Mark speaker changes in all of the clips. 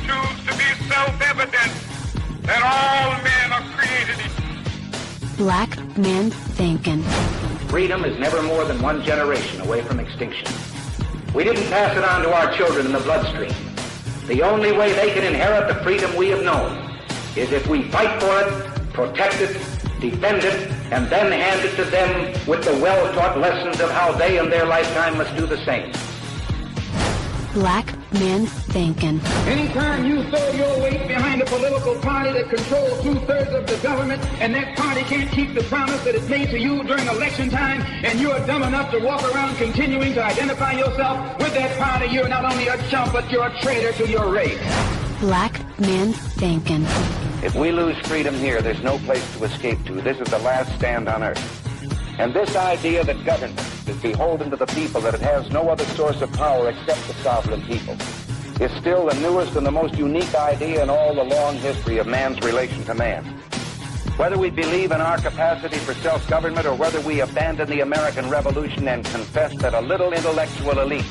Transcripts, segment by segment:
Speaker 1: truths to be self-evident that all men are created equal.
Speaker 2: Black Man Thinkin.
Speaker 3: Freedom is never more than one generation away from extinction. We didn't pass it on to our children in the bloodstream. The only way they can inherit the freedom we have known is if we fight for it, protect it, defend it, and then hand it to them with the well-taught lessons of how they in their lifetime must do the same.
Speaker 2: Black Man Thinkin.
Speaker 4: Anytime you throw your weight behind a political party that controls two-thirds of the government, and that party can't keep the promise that it made to you during election time, and you are dumb enough to walk around continuing to identify yourself with that party, you're not only a chump, but you're a traitor to your race.
Speaker 2: Black Man Thinkin.
Speaker 3: If we lose freedom here, there's no place to escape to. This is the last stand on earth. And this idea that government is beholden to the people, that it has no other source of power except the sovereign people, is still the newest and the most unique idea in all the long history of man's relation to man. Whether we believe in our capacity for self-government or whether we abandon the American Revolution and confess that a little intellectual elite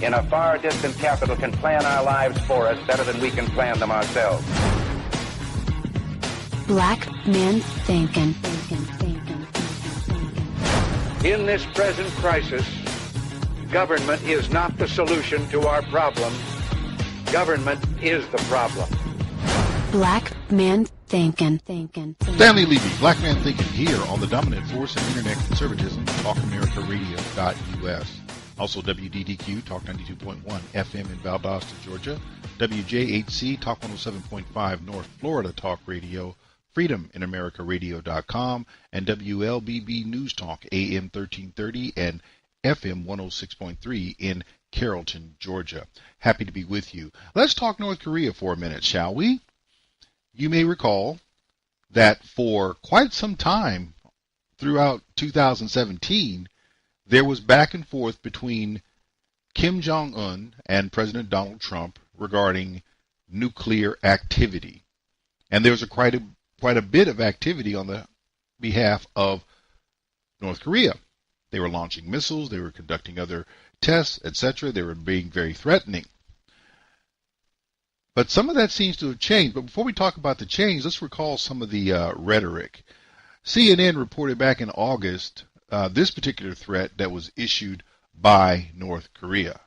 Speaker 3: in a far distant capital can plan our lives for us better than we can plan them ourselves.
Speaker 2: Black Man Thinkin.
Speaker 5: In this present crisis, government is not the solution to our problem. Government is the problem.
Speaker 2: Black Man Thinkin.
Speaker 6: Stanley Levy, Black Man Thinkin, here on the dominant force of internet conservatism, TalkAmericaRadio.us. Also WDDQ, Talk 92.1 FM in Valdosta, Georgia. WJHC, Talk 107.5 North Florida Talk Radio. FreedomInAmericaRadio.com, and WLBB News Talk, AM 1330 and FM 106.3 in Carrollton, Georgia. Happy to be with you. Let's talk North Korea for a minute, shall we? You may recall that for quite some time throughout 2017, there was back and forth between Kim Jong-un and President Donald Trump regarding nuclear activity. And there was quite a bit of activity on the behalf of North Korea. They were launching missiles, they were conducting other tests, etc. They were being very threatening. But some of that seems to have changed. But before we talk about the change, let's recall some of the rhetoric. CNN reported back in August this particular threat that was issued by North Korea.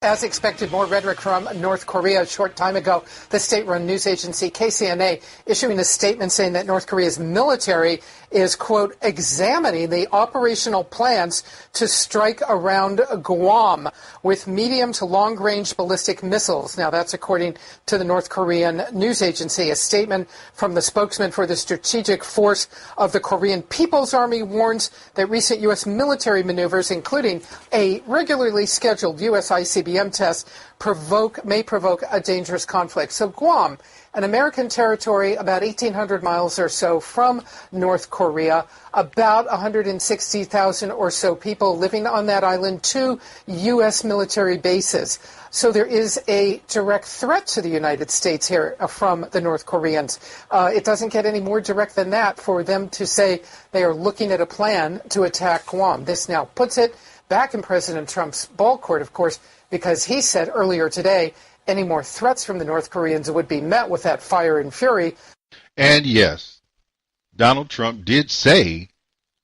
Speaker 7: As expected, more rhetoric from North Korea. A short time ago, the state-run news agency KCNA issuing a statement saying that North Korea's military is, quote, examining the operational plans to strike around Guam with medium to long-range ballistic missiles. Now, that's according to the North Korean news agency. A statement from the spokesman for the Strategic Force of the Korean People's Army warns that recent U.S. military maneuvers, including a regularly scheduled U.S. ICBM test, may provoke a dangerous conflict. So Guam, an American territory about 1,800 miles or so from North Korea, about 160,000 or so people living on that island, 2 U.S. military bases. So there is a direct threat to the United States here from the North Koreans. It doesn't get any more direct than that for them to say they are looking at a plan to attack Guam. This now puts it back in President Trump's ball court, of course, because he said earlier today any more threats from the North Koreans would be met with that fire and fury.
Speaker 6: And yes, Donald Trump did say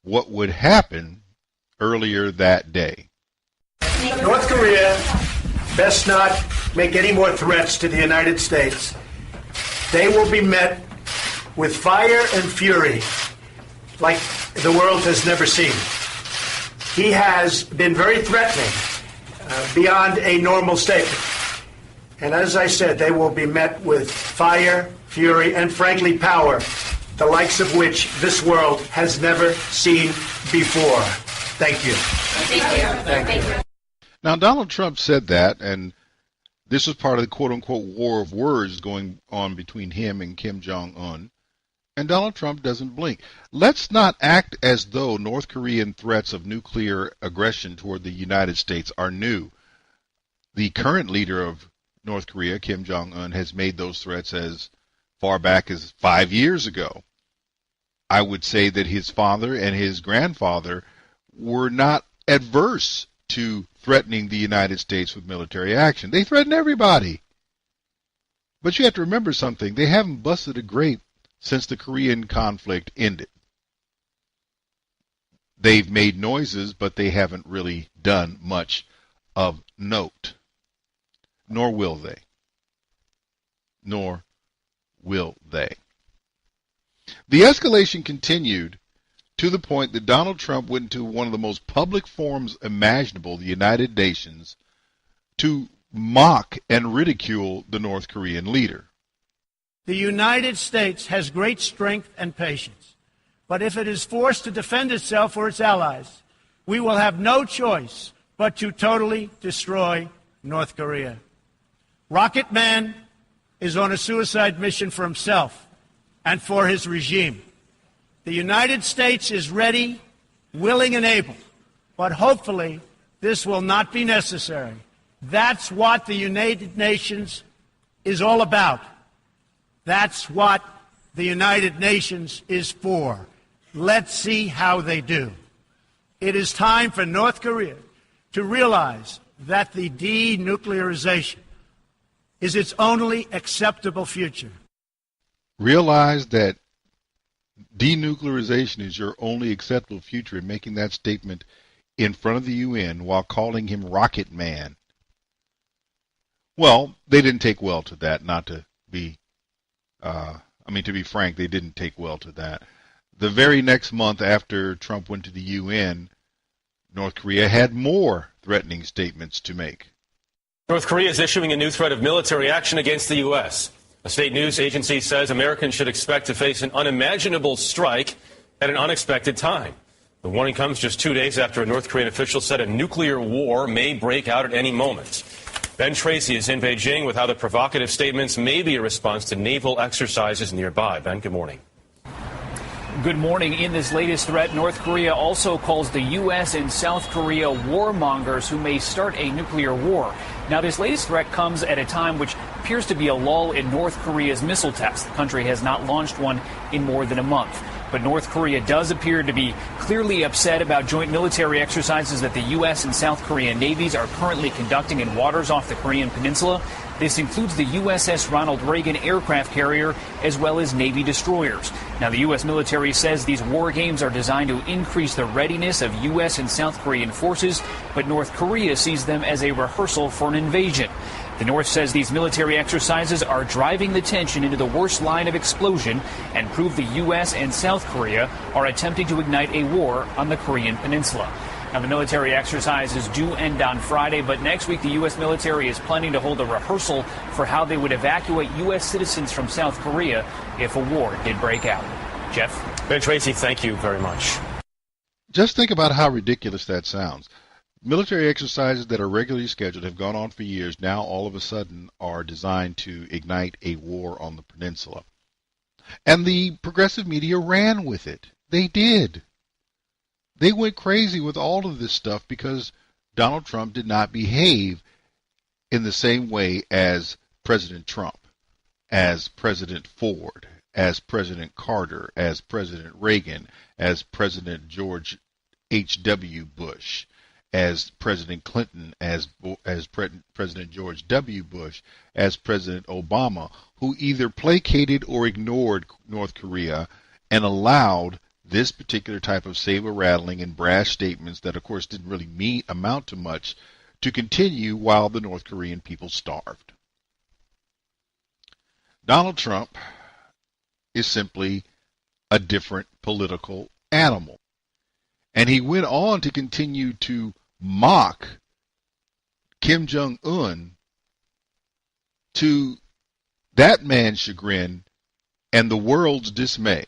Speaker 6: what would happen earlier that day.
Speaker 8: North Korea best not make any more threats to the United States. They will be met with fire and fury like the world has never seen. He has been very threatening beyond a normal statement. And as I said, they will be met with fire, fury, and frankly power, the likes of which this world has never seen before. Thank you. Thank you.
Speaker 6: Now, Donald Trump said that, and this was part of the quote-unquote war of words going on between him and Kim Jong-un, and Donald Trump doesn't blink. Let's not act as though North Korean threats of nuclear aggression toward the United States are new. The current leader of North Korea, Kim Jong-un, has made those threats as far back as 5 years ago. I would say that his father and his grandfather were not adverse to threatening the United States with military action. They threaten everybody. But you have to remember something. They haven't busted a grape since the Korean conflict ended. They've made noises, but they haven't really done much of note. Nor will they. Nor will they. The escalation continued to the point that Donald Trump went into one of the most public forums imaginable, the United Nations, to mock and ridicule the North Korean leader.
Speaker 8: The United States has great strength and patience, but if it is forced to defend itself or its allies, we will have no choice but to totally destroy North Korea. Rocket Man is on a suicide mission for himself and for his regime. The United States is ready, willing, and able, but hopefully this will not be necessary. That's what the United Nations is all about. That's what the United Nations is for. Let's see how they do. It is time for North Korea to realize that the denuclearization is its only acceptable future.
Speaker 6: Realize that denuclearization is your only acceptable future, and making that statement in front of the UN while calling him Rocket Man. Well, they didn't take well to that, to be frank, they didn't take well to that. The very next month after Trump went to the UN, North Korea had more threatening statements to make.
Speaker 9: North Korea is issuing a new threat of military action against the U.S. A state news agency says Americans should expect to face an unimaginable strike at an unexpected time. The warning comes just 2 days after a North Korean official said a nuclear war may break out at any moment. Ben Tracy is in Beijing with how the provocative statements may be a response to naval exercises nearby. Ben, good morning.
Speaker 10: Good morning. In this latest threat, North Korea also calls the U.S. and South Korea warmongers who may start a nuclear war. Now, this latest threat comes at a time which appears to be a lull in North Korea's missile tests. The country has not launched one in more than a month. But North Korea does appear to be clearly upset about joint military exercises that the U.S. and South Korean navies are currently conducting in waters off the Korean peninsula. This includes the USS Ronald Reagan aircraft carrier, as well as Navy destroyers. Now, the U.S. military says these war games are designed to increase the readiness of U.S. and South Korean forces, but North Korea sees them as a rehearsal for an invasion. The North says these military exercises are driving the tension into the worst line of explosion and prove the U.S. and South Korea are attempting to ignite a war on the Korean peninsula. Now, the military exercises do end on Friday, but next week the U.S. military is planning to hold a rehearsal for how they would evacuate U.S. citizens from South Korea if a war did break out. Jeff?
Speaker 9: Ben Tracy, thank you very much.
Speaker 6: Just think about how ridiculous that sounds. Military exercises that are regularly scheduled have gone on for years, now all of a sudden are designed to ignite a war on the peninsula. And the progressive media ran with it. They did. They went crazy with all of this stuff because Donald Trump did not behave in the same way as President Trump, as President Ford, as President Carter, as President Reagan, as President George H.W. Bush, as President Clinton, as President George W. Bush, as President Obama, who either placated or ignored North Korea and allowed this particular type of saber-rattling and brash statements that, of course, didn't really amount to much to continue while the North Korean people starved. Donald Trump is simply a different political animal. And he went on to continue to mock Kim Jong-un to that man's chagrin and the world's dismay.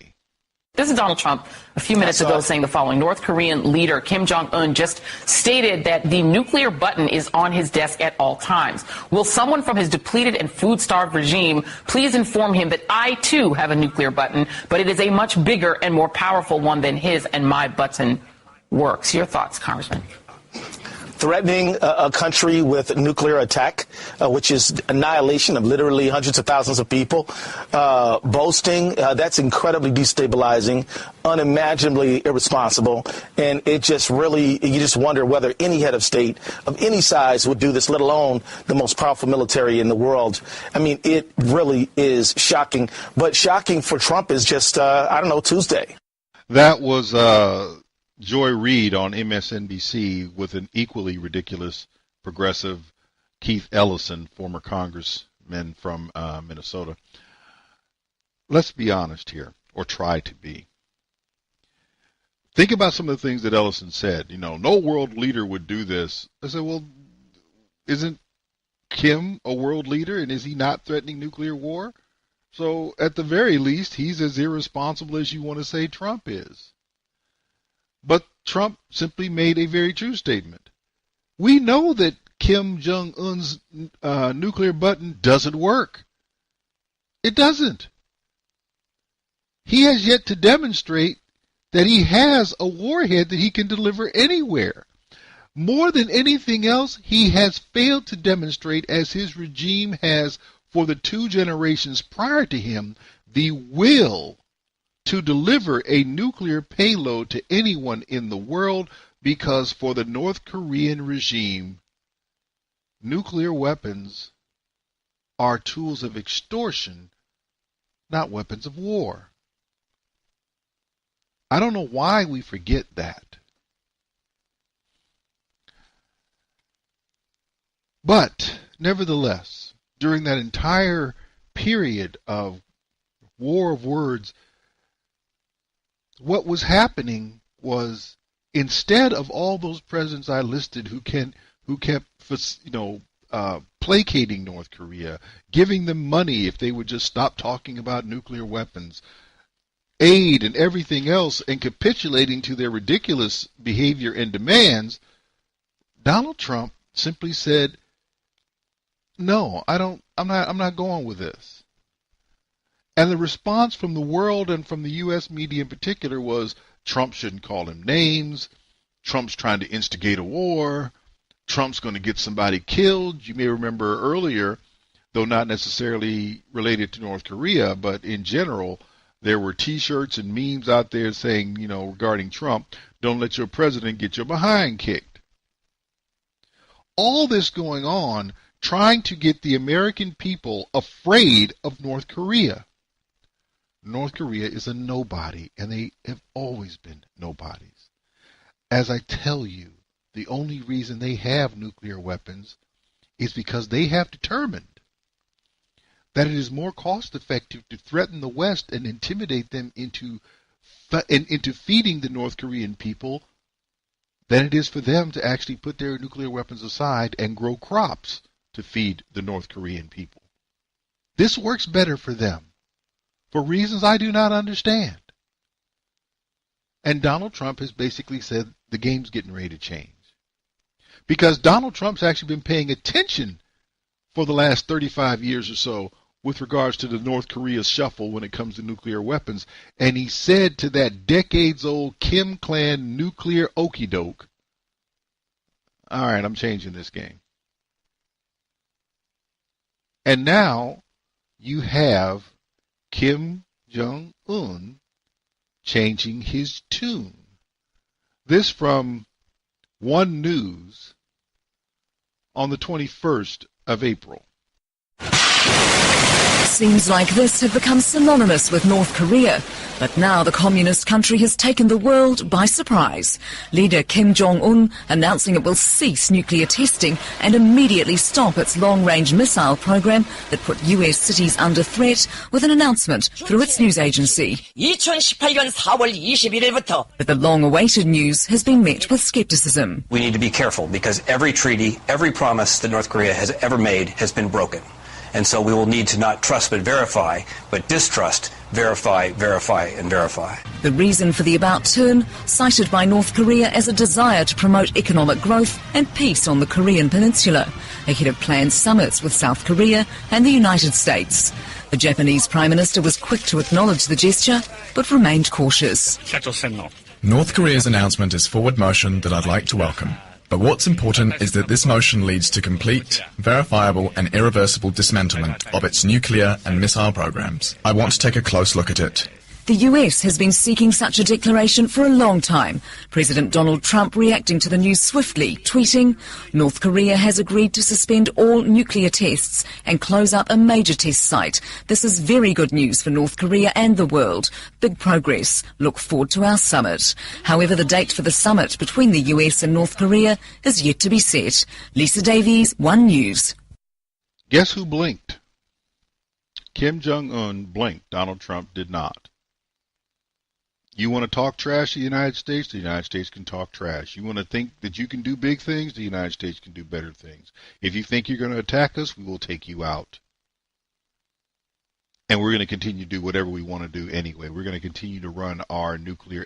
Speaker 11: This is Donald Trump a few minutes ago saying the following. North Korean leader Kim Jong-un just stated that the nuclear button is on his desk at all times. Will someone from his depleted and food-starved regime please inform him that I, too, have a nuclear button, but it is a much bigger and more powerful one than his, and my button works. Your thoughts, Congressman?
Speaker 12: threatening a country with nuclear attack, which is annihilation of literally hundreds of thousands of people, boasting, that's incredibly destabilizing, unimaginably irresponsible, and it just really, you just wonder whether any head of state of any size would do this, let alone the most powerful military in the world. I mean, it really is shocking, but shocking for Trump is just, Tuesday.
Speaker 6: That was Joy Reid on MSNBC with an equally ridiculous progressive Keith Ellison, former congressman from Minnesota. Let's be honest here, or try to be. Think about some of the things that Ellison said. No world leader would do this. I said, well, isn't Kim a world leader, and is he not threatening nuclear war? So at the very least, he's as irresponsible as you want to say Trump is. But Trump simply made a very true statement. We know that Kim Jong-un's nuclear button doesn't work. It doesn't. He has yet to demonstrate that he has a warhead that he can deliver anywhere. More than anything else, he has failed to demonstrate, as his regime has for the 2 generations prior to him, the will to deliver a nuclear payload to anyone in the world, because for the North Korean regime, nuclear weapons are tools of extortion, not weapons of war. I don't know why we forget that. But, nevertheless, during that entire period of war of words, what was happening was, instead of all those presidents I listed who kept placating North Korea, giving them money if they would just stop talking about nuclear weapons, aid and everything else, and capitulating to their ridiculous behavior and demands, Donald Trump simply said, no, I'm not going with this. And the response from the world and from the U.S. media in particular was, Trump shouldn't call him names. Trump's trying to instigate a war. Trump's going to get somebody killed. You may remember earlier, though not necessarily related to North Korea, but in general, there were T-shirts and memes out there saying, regarding Trump, don't let your president get your behind kicked. All this going on, trying to get the American people afraid of North Korea. North Korea is a nobody, and they have always been nobodies. As I tell you, the only reason they have nuclear weapons is because they have determined that it is more cost-effective to threaten the West and intimidate them into feeding the North Korean people than it is for them to actually put their nuclear weapons aside and grow crops to feed the North Korean people. This works better for them, for reasons I do not understand. And Donald Trump has basically said the game's getting ready to change. Because Donald Trump's actually been paying attention for the last 35 years or so with regards to the North Korea shuffle when it comes to nuclear weapons. And he said to that decades-old Kim clan nuclear okie doke, all right, I'm changing this game. And now you have Kim Jong-un changing his tune. This from One News on the 21st of April.
Speaker 13: Seems like this have become synonymous with North Korea. But now the communist country has taken the world by surprise. Leader Kim Jong-un announcing it will cease nuclear testing and immediately stop its long-range missile program that put US cities under threat, with an announcement through its news agency.
Speaker 14: 2018년 4월 21일부터.
Speaker 13: But the long-awaited news has been met with skepticism.
Speaker 15: We need to be careful because every treaty, every promise that North Korea has ever made has been broken. And so we will need to not trust but verify, but distrust, verify, verify, and verify.
Speaker 13: The reason for the about turn, cited by North Korea as a desire to promote economic growth and peace on the Korean peninsula, ahead of planned summits with South Korea and the United States. The Japanese Prime Minister was quick to acknowledge the gesture, but remained cautious.
Speaker 16: North Korea's announcement is forward motion that I'd like to welcome. But what's important is that this motion leads to complete, verifiable and irreversible dismantlement of its nuclear and missile programs. I want to take a close look at it.
Speaker 13: The US has been seeking such a declaration for a long time. President Donald Trump reacting to the news swiftly, tweeting, North Korea has agreed to suspend all nuclear tests and close up a major test site. This is very good news for North Korea and the world. Big progress. Look forward to our summit. However, the date for the summit between the US and North Korea is yet to be set. Lisa Davies, One News.
Speaker 6: Guess who blinked? Kim Jong-un blinked. Donald Trump did not. You want to talk trash to the United States can talk trash. You want to think that you can do big things, the United States can do better things. If you think you're going to attack us, we will take you out. And we're going to continue to do whatever we want to do anyway. We're going to continue to run our our military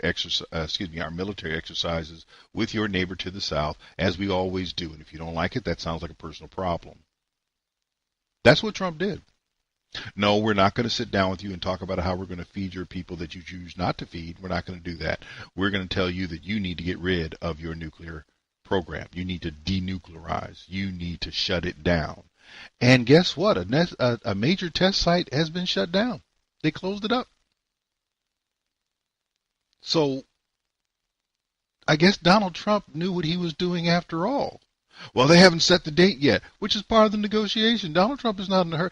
Speaker 6: exercises with your neighbor to the south, as we always do. And if you don't like it, that sounds like a personal problem. That's what Trump did. No, we're not going to sit down with you and talk about how we're going to feed your people that you choose not to feed. We're not going to do that. We're going to tell you that you need to get rid of your nuclear program. You need to denuclearize. You need to shut it down. And guess what? A major test site has been shut down. They closed it up. So I guess Donald Trump knew what he was doing after all. Well, they haven't set the date yet, which is part of the negotiation. Donald Trump is not in a hurry.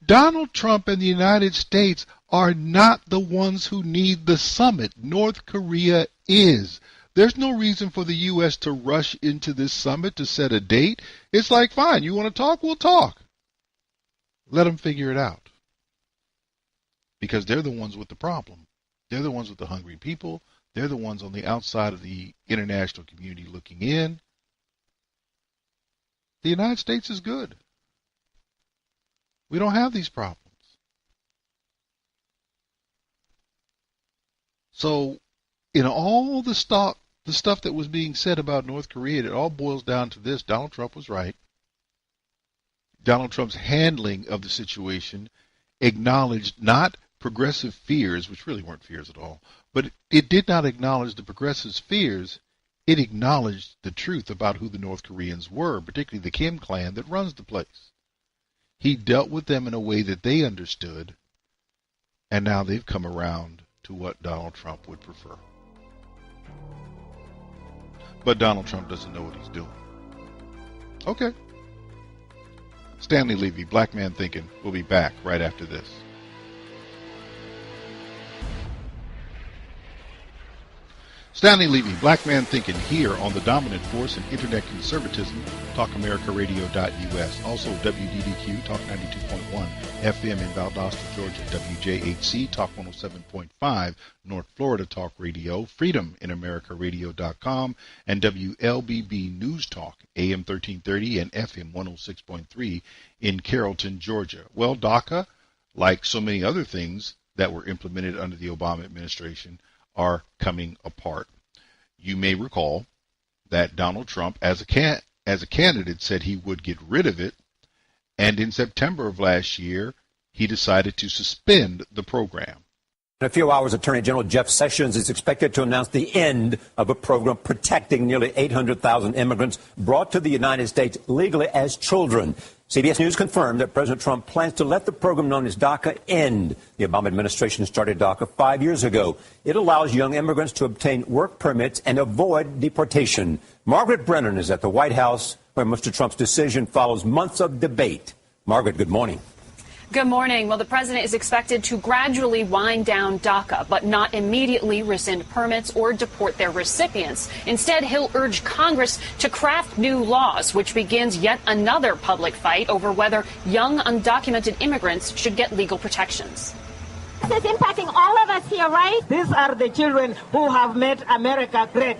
Speaker 6: Donald Trump and the United States are not the ones who need the summit. North Korea is. There's no reason for the U.S. to rush into this summit to set a date. It's like, fine, you want to talk? We'll talk. Let them figure it out. Because they're the ones with the problem. They're the ones with the hungry people. They're the ones on the outside of the international community looking in. The United States is good. We don't have these problems. So, in all the stuff that was being said about North Korea, it all boils down to this. Donald Trump was right. Donald Trump's handling of the situation acknowledged not progressive fears, which really weren't fears at all, but it did not acknowledge the progressives' fears. It acknowledged the truth about who the North Koreans were, particularly the Kim clan that runs the place. He dealt with them in a way that they understood, and now they've come around to what Donald Trump would prefer. But Donald Trump doesn't know what he's doing. Okay. Stanley Levy, Black Man Thinkin', will be back right after this. Stanley Levy, Black Man Thinkin', here on the dominant force in internet conservatism, TalkAmericaRadio.us. Also WDDQ, Talk 92.1 FM in Valdosta, Georgia. WJHC, Talk 107.5 North Florida Talk Radio. FreedomInAmericaRadio.com. And WLBB News Talk, AM 1330 and FM 106.3 in Carrollton, Georgia. Well, DACA, like so many other things that were implemented under the Obama administration, are coming apart. You may recall that Donald Trump, as a candidate, said he would get rid of it, and in September of last year, he decided to suspend the program.
Speaker 17: In a few hours, Attorney General Jeff Sessions is expected to announce the end of a program protecting nearly 800,000 immigrants brought to the United States legally as children. CBS News confirmed that President Trump plans to let the program known as DACA end. The Obama administration started DACA 5 years ago. It allows young immigrants to obtain work permits and avoid deportation. Margaret Brennan is at the White House, where Mr. Trump's decision follows months of debate. Margaret, good morning.
Speaker 18: Good morning. Well, the president is expected to gradually wind down DACA, but not immediately rescind permits or deport their recipients. Instead, he'll urge Congress to craft new laws, which begins yet another public fight over whether young undocumented immigrants should get legal protections.
Speaker 19: This is impacting all of us here, right? These are the children who have made America great.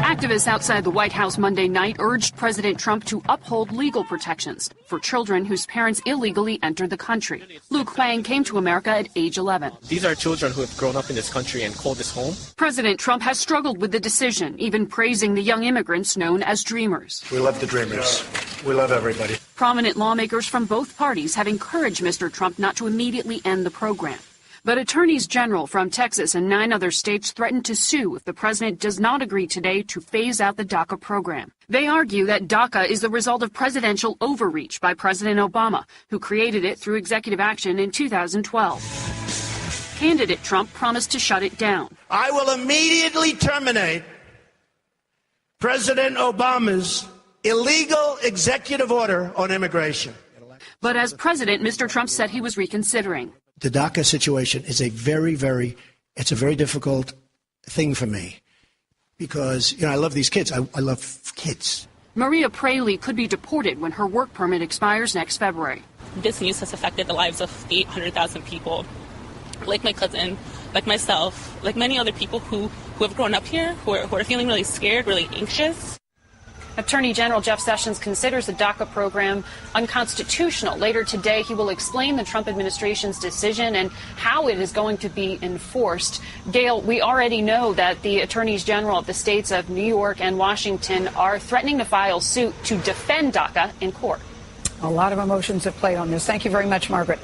Speaker 18: Activists outside the White House Monday night urged President Trump to uphold legal protections for children whose parents illegally entered the country. Luke Huang came to America at age 11.
Speaker 20: These are children who have grown up in this country and called this home.
Speaker 18: President Trump has struggled with the decision, even praising the young immigrants known as Dreamers.
Speaker 8: We love the Dreamers. We love everybody.
Speaker 18: Prominent lawmakers from both parties have encouraged Mr. Trump not to immediately end the program. But attorneys general from Texas and 9 other states threatened to sue if the president does not agree today to phase out the DACA program. They argue that DACA is the result of presidential overreach by President Obama, who created it through executive action in 2012. Candidate Trump promised to shut it down.
Speaker 8: I will immediately terminate President Obama's illegal executive order on immigration.
Speaker 18: But as president, Mr. Trump said he was reconsidering.
Speaker 8: The DACA situation is a very difficult thing for me because, I love these kids. I love kids.
Speaker 18: Maria Praley could be deported when her work permit expires next February.
Speaker 21: This news has affected the lives of 800,000 people, like my cousin, like myself, like many other people who have grown up here, who are feeling really scared, really anxious.
Speaker 18: Attorney General Jeff Sessions considers the DACA program unconstitutional. Later today, he will explain the Trump administration's decision and how it is going to be enforced. Gail, we already know that the attorneys general of the states of New York and Washington are threatening to file suit to defend DACA in court.
Speaker 22: A lot of emotions at play on this. Thank you very much, Margaret.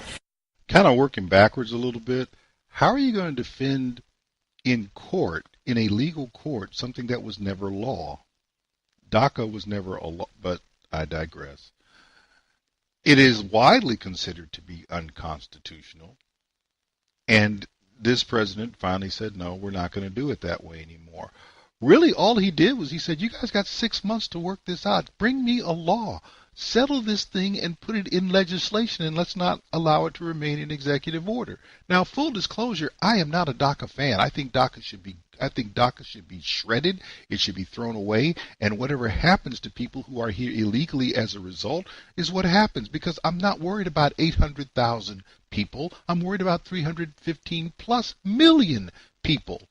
Speaker 6: Kind of working backwards a little bit. How are you going to defend in court, in a legal court, something that was never law? DACA was never a law, but I digress. It is widely considered to be unconstitutional, and this president finally said, no, we're not going to do it that way anymore. Really, all he did was he said, you guys got 6 months to work this out. Bring me a law. Settle this thing and put it in legislation, and let's not allow it to remain in executive order. Now, full disclosure, I am not a DACA fan. I think DACA should be shredded. It should be thrown away. And whatever happens to people who are here illegally as a result is what happens, because I'm not worried about 800,000 people. I'm worried about 315 plus million people.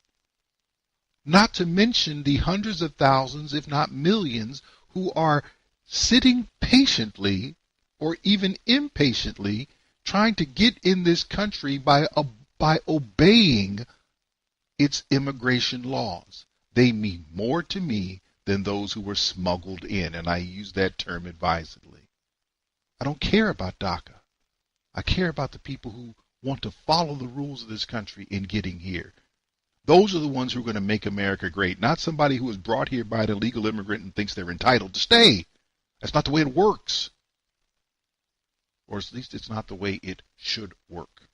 Speaker 6: Not to mention the hundreds of thousands, if not millions, who are sitting patiently or even impatiently trying to get in this country by obeying its immigration laws. They mean more to me than those who were smuggled in, and I use that term advisedly. I don't care about DACA. I care about the people who want to follow the rules of this country in getting here. Those are the ones who are going to make America great, not somebody who is brought here by an illegal immigrant and thinks they're entitled to stay. That's not the way it works. Or at least it's not the way it should work.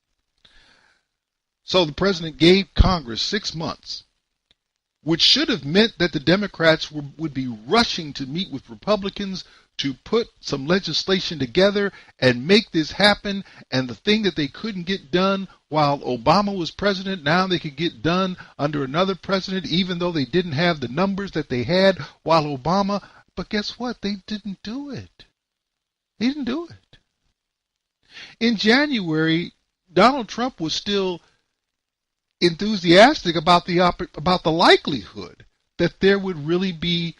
Speaker 6: So the president gave Congress 6 months, which should have meant that the Democrats would be rushing to meet with Republicans to put some legislation together and make this happen. And the thing that they couldn't get done while Obama was president, now they could get done under another president, even though they didn't have the numbers that they had while Obama. But guess what? They didn't do it. They didn't do it. In January, Donald Trump was still enthusiastic about the likelihood that there would really be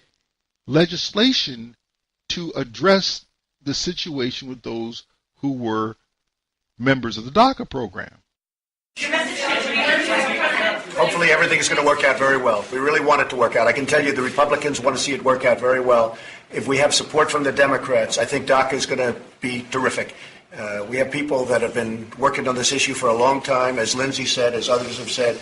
Speaker 6: legislation to address the situation with those who were members of the DACA program.
Speaker 8: Hopefully everything is going to work out very well. We really want it to work out. I can tell you the Republicans want to see it work out very well. If we have support from the Democrats, I think DACA is going to be terrific. We have people that have been working on this issue for a long time. As Lindsay said, as others have said,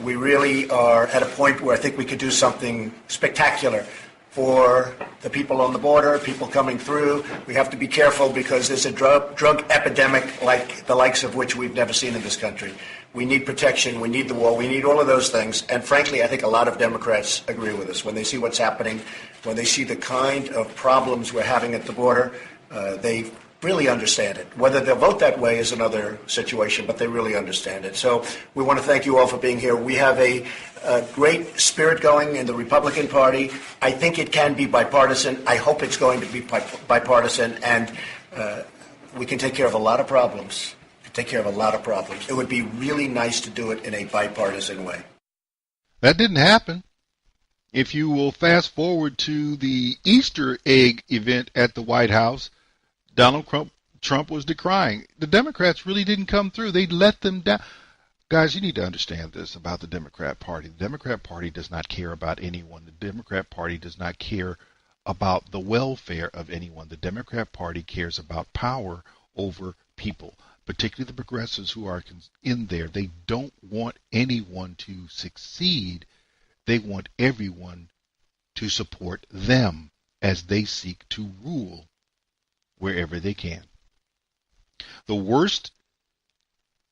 Speaker 8: we really are at a point where I think we could do something spectacular for the people on the border, people coming through. We have to be careful because there's a drug epidemic like the likes of which we've never seen in this country. We need protection. We need the wall. We need all of those things. And frankly, I think a lot of Democrats agree with us. When they see what's happening, when they see the kind of problems we're having at the border, they really understand it. Whether they'll vote that way is another situation, but they really understand it. So we want to thank you all for being here. We have a great spirit going in the Republican Party. I think it can be bipartisan. I hope it's going to be bipartisan, and we can take care of a lot of problems. It would be really nice to do it in a bipartisan way.
Speaker 6: That didn't happen. If you will fast forward to the Easter egg event at the White House, Donald Trump was decrying. The Democrats really didn't come through. They let them down. Guys, you need to understand this about the Democrat Party. The Democrat Party does not care about anyone. The Democrat Party does not care about the welfare of anyone. The Democrat Party cares about power over people. particularly the progressives who are in there, they don't want anyone to succeed. They want everyone to support them as they seek to rule wherever they can. The worst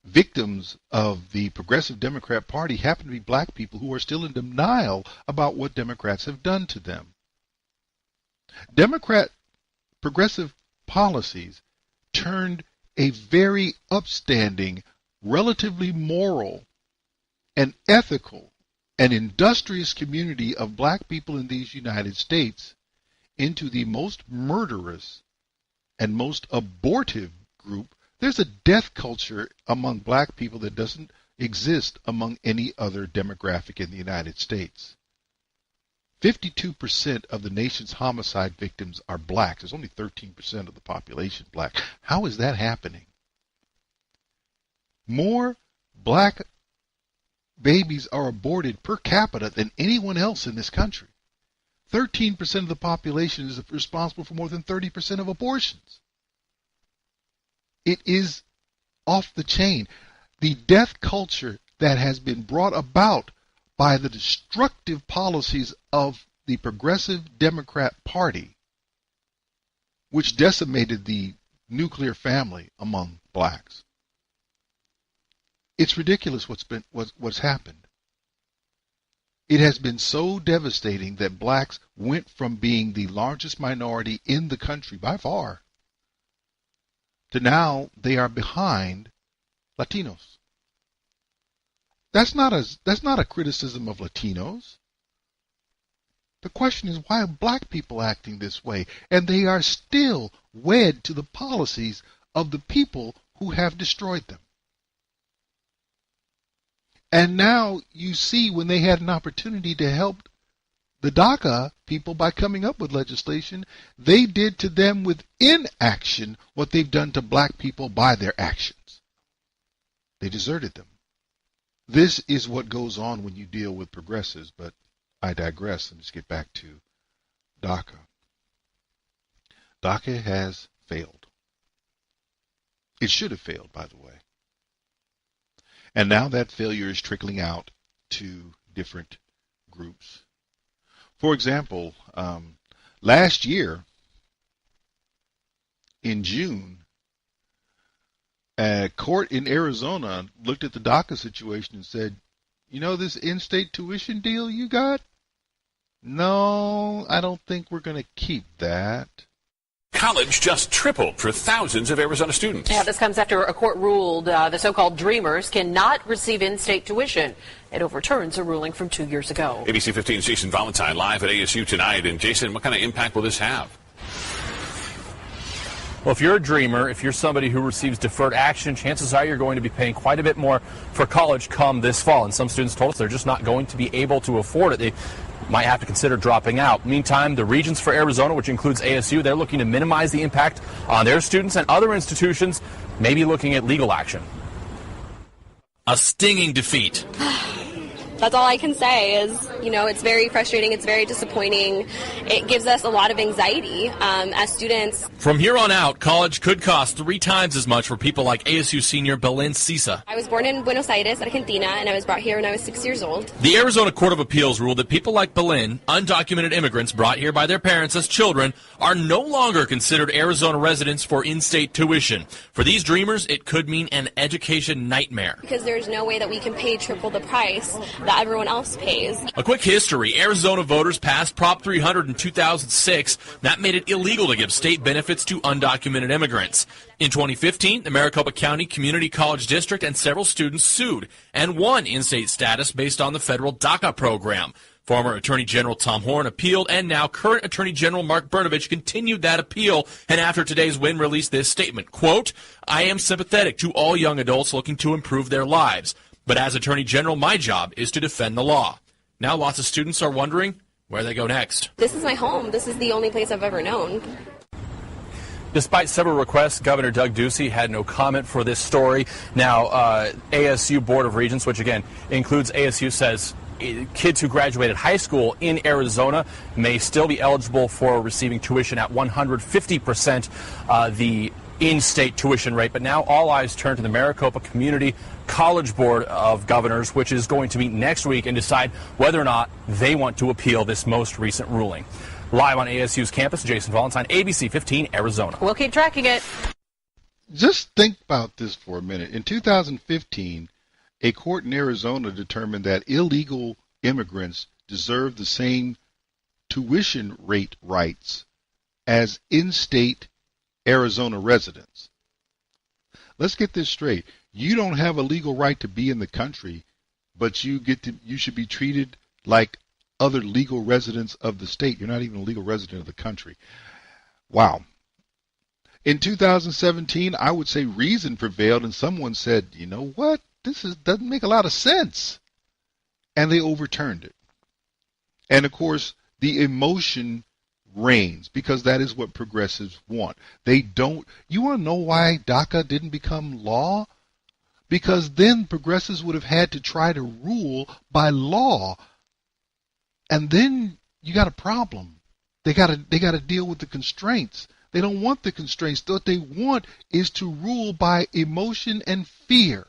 Speaker 6: victims of the Progressive Democrat Party happen to be black people who are still in denial about what Democrats have done to them. Progressive policies turned a very upstanding, relatively moral, and ethical, and industrious community of black people in these United States into the most murderous and most abortive group. There's a death culture among black people that doesn't exist among any other demographic in the United States. 52% of the nation's homicide victims are blacks. There's only 13% of the population black. How is that happening? More black babies are aborted per capita than anyone else in this country. 13% of the population is responsible for more than 30% of abortions. It is off the chain. The death culture that has been brought about by the destructive policies of the Progressive Democrat Party, which decimated the nuclear family among blacks. It's ridiculous what's happened. It has been so devastating that blacks went from being the largest minority in the country by far to now they are behind Latinos. That's not a criticism of Latinos. The question is, why are black people acting this way? And they are still wed to the policies of the people who have destroyed them. And now you see, when they had an opportunity to help the DACA people by coming up with legislation, they did to them with inaction what they've done to black people by their actions. They deserted them. This is what goes on when you deal with progressives, but I digress. Let's get back to DACA. DACA has failed. It should have failed, by the way. And now that failure is trickling out to different groups. For example, last year in June, a court in Arizona looked at the DACA situation and said, you know this in-state tuition deal you got? No, I don't think we're going to keep that.
Speaker 1: College just tripled for thousands of Arizona students.
Speaker 4: Yeah, this comes after a court ruled the so-called Dreamers cannot receive in-state tuition. It overturns a ruling from 2 years ago.
Speaker 1: ABC 15's Jason Valentine live at ASU tonight. And Jason, what kind of impact will this have?
Speaker 23: Well, if you're a dreamer, if you're somebody who receives deferred action, chances are you're going to be paying quite a bit more for college come this fall. And some students told us they're just not going to be able to afford it. They might have to consider dropping out. Meantime, the Regents for Arizona, which includes ASU, they're looking to minimize the impact on their students, and other institutions maybe looking at legal action.
Speaker 24: A stinging defeat.
Speaker 25: That's all I can say is, it's very frustrating. It's very disappointing. It gives us a lot of anxiety as students.
Speaker 24: From here on out, college could cost 3 times as much for people like ASU senior Belen Sisa.
Speaker 25: I was born in Buenos Aires, Argentina, and I was brought here when I was 6 years old.
Speaker 24: The Arizona Court of Appeals ruled that people like Belen, undocumented immigrants brought here by their parents as children, are no longer considered Arizona residents for in-state tuition. For these dreamers, it could mean an education nightmare.
Speaker 25: Because there's no way that we can pay triple the price that everyone else pays.
Speaker 24: A quick history. Arizona voters passed Prop 300 in 2006. That made it illegal to give state benefits to undocumented immigrants. In 2015, the Maricopa County Community College District and several students sued and won in-state status based on the federal DACA program. Former Attorney General Tom Horne appealed, and now current Attorney General Mark Brnovich continued that appeal, and after today's win released this statement, quote, I am sympathetic to all young adults looking to improve their lives. But as Attorney General, my job is to defend the law. Now lots of students are wondering where they go next.
Speaker 25: This is my home. This is the only place I've ever known.
Speaker 23: Despite several requests, Governor Doug Ducey had no comment for this story. Now, ASU Board of Regents, which again includes ASU, says kids who graduated high school in Arizona may still be eligible for receiving tuition at 150%. The in-state tuition rate. But now all eyes turn to the Maricopa Community College Board of Governors, which is going to meet next week and decide whether or not they want to appeal this most recent ruling. Live on ASU's campus, Jason Valentine, ABC 15, Arizona.
Speaker 4: We'll keep tracking it.
Speaker 6: Just think about this for a minute. In 2015, a court in Arizona determined that illegal immigrants deserve the same tuition rate rights as in-state Arizona residents. Let's get this straight. You don't have a legal right to be in the country, but you should be treated like other legal residents of the state. You're not even a legal resident of the country. Wow. In 2017, I would say reason prevailed, and someone said, you know what? This doesn't make a lot of sense. And they overturned it. And of course, the emotion reigns because that is what progressives want. They don't. You want to know why DACA didn't become law? Because then progressives would have had to try to rule by law. And then you got a problem. They got to deal with the constraints. They don't want the constraints. What they want is to rule by emotion and fear,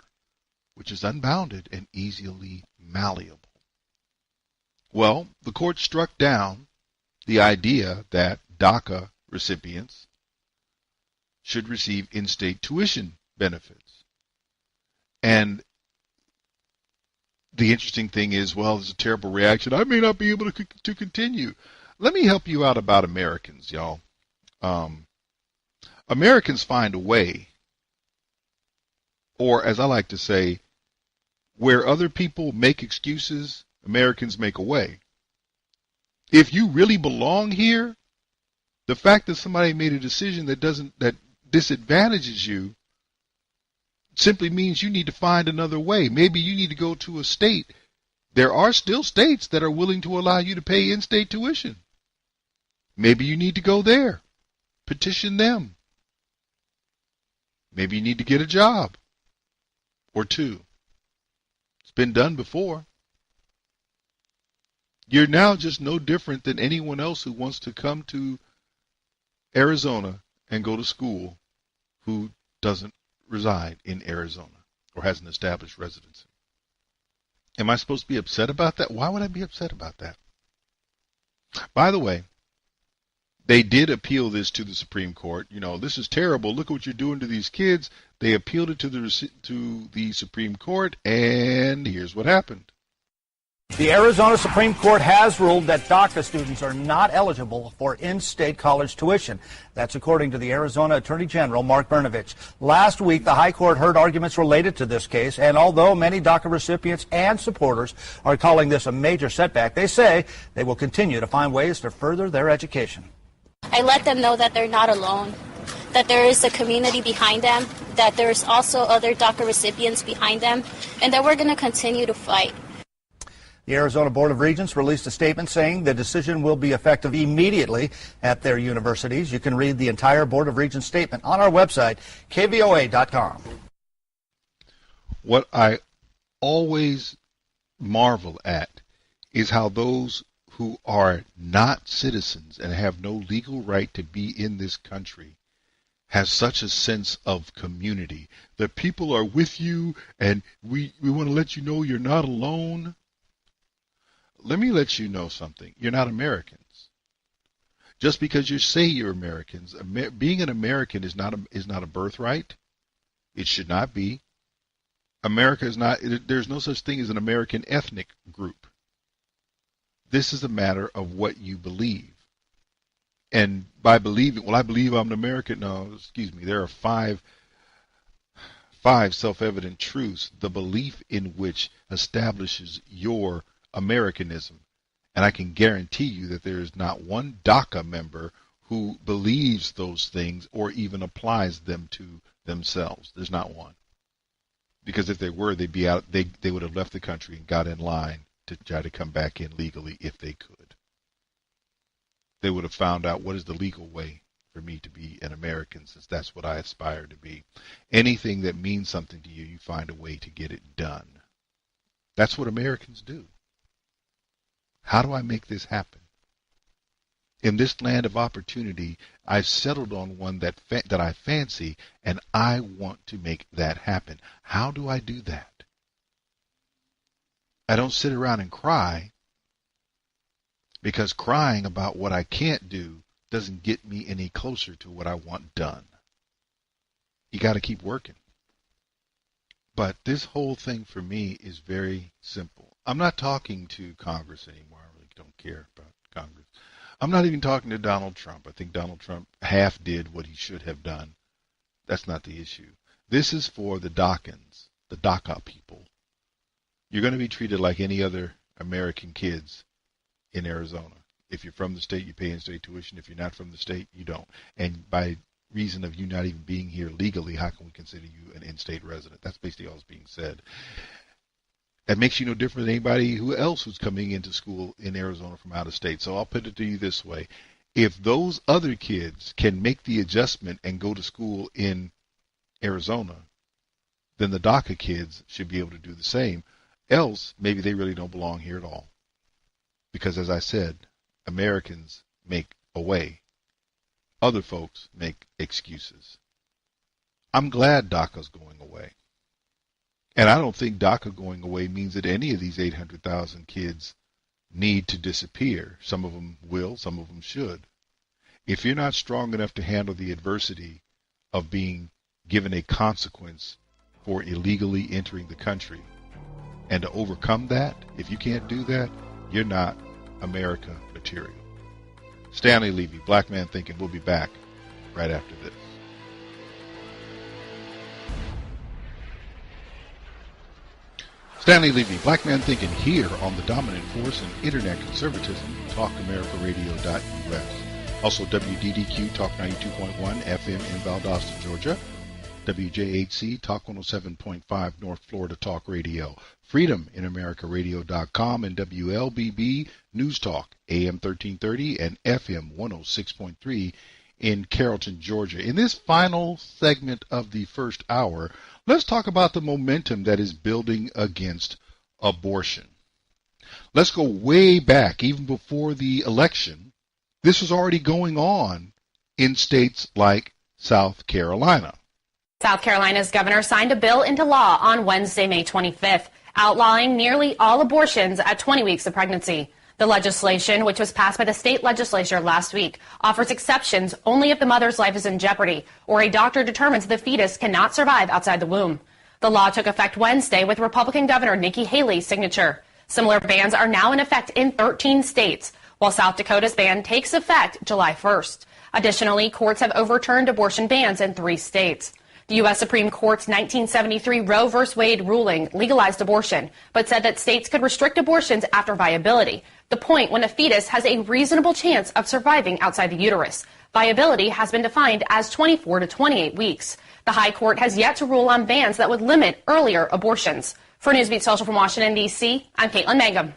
Speaker 6: which is unbounded and easily malleable. Well, the court struck down the idea that DACA recipients should receive in-state tuition benefits. And the interesting thing is, well, there's a terrible reaction. I may not be able to continue. Let me help you out about Americans, y'all. Americans find a way, or as I like to say, where other people make excuses, Americans make a way. If you really belong here, the fact that somebody made a decision that disadvantages you simply means you need to find another way. Maybe you need to go to a state. There are still states that are willing to allow you to pay in-state tuition. Maybe you need to go there. Petition them. Maybe you need to get a job or two. It's been done before. You're now just no different than anyone else who wants to come to Arizona and go to school who doesn't reside in Arizona or has an established residency. Am I supposed to be upset about that? Why would I be upset about that? By the way, they did appeal this to the Supreme Court. You know, this is terrible. Look at what you're doing to these kids. They appealed it to the Supreme Court, and here's what happened.
Speaker 2: The Arizona Supreme Court has ruled that DACA students are not eligible for in-state college tuition. That's according to the Arizona Attorney General, Mark Brnovich. Last week, the High Court heard arguments related to this case, and although many DACA recipients and supporters are calling this a major setback, they say they will continue to find ways to further their education.
Speaker 25: I let them know that they're not alone, that there is a community behind them, that there's also other DACA recipients behind them, and that we're going to continue to fight.
Speaker 2: The Arizona Board of Regents released a statement saying the decision will be effective immediately at their universities. You can read the entire Board of Regents statement on our website, kvoa.com.
Speaker 6: What I always marvel at is how those who are not citizens and have no legal right to be in this country have such a sense of community. The people are with you, and we want to let you know you're not alone. Let me let you know something. You're not Americans. Just because you say you're Americans, being an American is not a birthright. It should not be. America is not. There's no such thing as an American ethnic group. This is a matter of what you believe. And by believing, well, I believe I'm an American. No, excuse me. There are five self-evident truths. The belief in which establishes your Americanism. And I can guarantee you that there is not one DACA member who believes those things or even applies them to themselves. There's not one. Because if they were, they'd be out. They would have left the country and got in line to try to come back in legally if they could. They would have found out what is the legal way for me to be an American, since that's what I aspire to be. Anything that means something to you, you find a way to get it done. That's what Americans do. How do I make this happen? In this land of opportunity, I've settled on one that I fancy, and I want to make that happen. How do I do that? I don't sit around and cry, because crying about what I can't do doesn't get me any closer to what I want done. You got to keep working. But this whole thing for me is very simple. I'm not talking to Congress anymore. I really don't care about Congress. I'm not even talking to Donald Trump. I think Donald Trump half did what he should have done. That's not the issue. This is for the DACAns, the DACA people. You're going to be treated like any other American kids in Arizona. If you're from the state, you pay in-state tuition. If you're not from the state, you don't. And by reason of you not even being here legally, how can we consider you an in-state resident? That's basically all that's being said. That makes you no different than anybody else who's coming into school in Arizona from out of state. So I'll put it to you this way. If those other kids can make the adjustment and go to school in Arizona, then the DACA kids should be able to do the same. Else, maybe they really don't belong here at all. Because as I said, Americans make a way. Other folks make excuses. I'm glad DACA's going away. And I don't think DACA going away means that any of these 800,000 kids need to disappear. Some of them will, some of them should. If you're not strong enough to handle the adversity of being given a consequence for illegally entering the country, and to overcome that, if you can't do that, you're not America material. Stanley, Levy, Black Man Thinking. We'll be back right after this. Stanley Levy, Black Man Thinking, here on the dominant force in internet conservatism, TalkAmericaRadio.us. Also WDDQ, Talk 92.1 FM in Valdosta, Georgia. WJHC, Talk 107.5 North Florida Talk Radio. Freedom in AmericaRadio.com and WLBB News Talk, AM 1330 and FM 106.3 in Carrollton, Georgia. In this final segment of the first hour, let's talk about the momentum that is building against abortion. Let's go way back, even before the election. This was already going on in states like South Carolina.
Speaker 3: South Carolina's governor signed a bill into law on Wednesday, May 25th, outlawing nearly all abortions at 20 weeks of pregnancy. The legislation, which was passed by the state legislature last week, offers exceptions only if the mother's life is in jeopardy or a doctor determines the fetus cannot survive outside the womb. The law took effect Wednesday with Republican Governor Nikki Haley's signature. Similar bans are now in effect in 13 states, while South Dakota's ban takes effect July 1st. Additionally, courts have overturned abortion bans in 3 states. The U.S. Supreme Court's 1973 Roe v. Wade ruling legalized abortion, but said that states could restrict abortions after viability, the point when a fetus has a reasonable chance of surviving outside the uterus. Viability has been defined as 24 to 28 weeks. The High Court has yet to rule on bans that would limit earlier abortions. For Newsbeat Social from Washington, D.C., I'm Caitlin Mangum.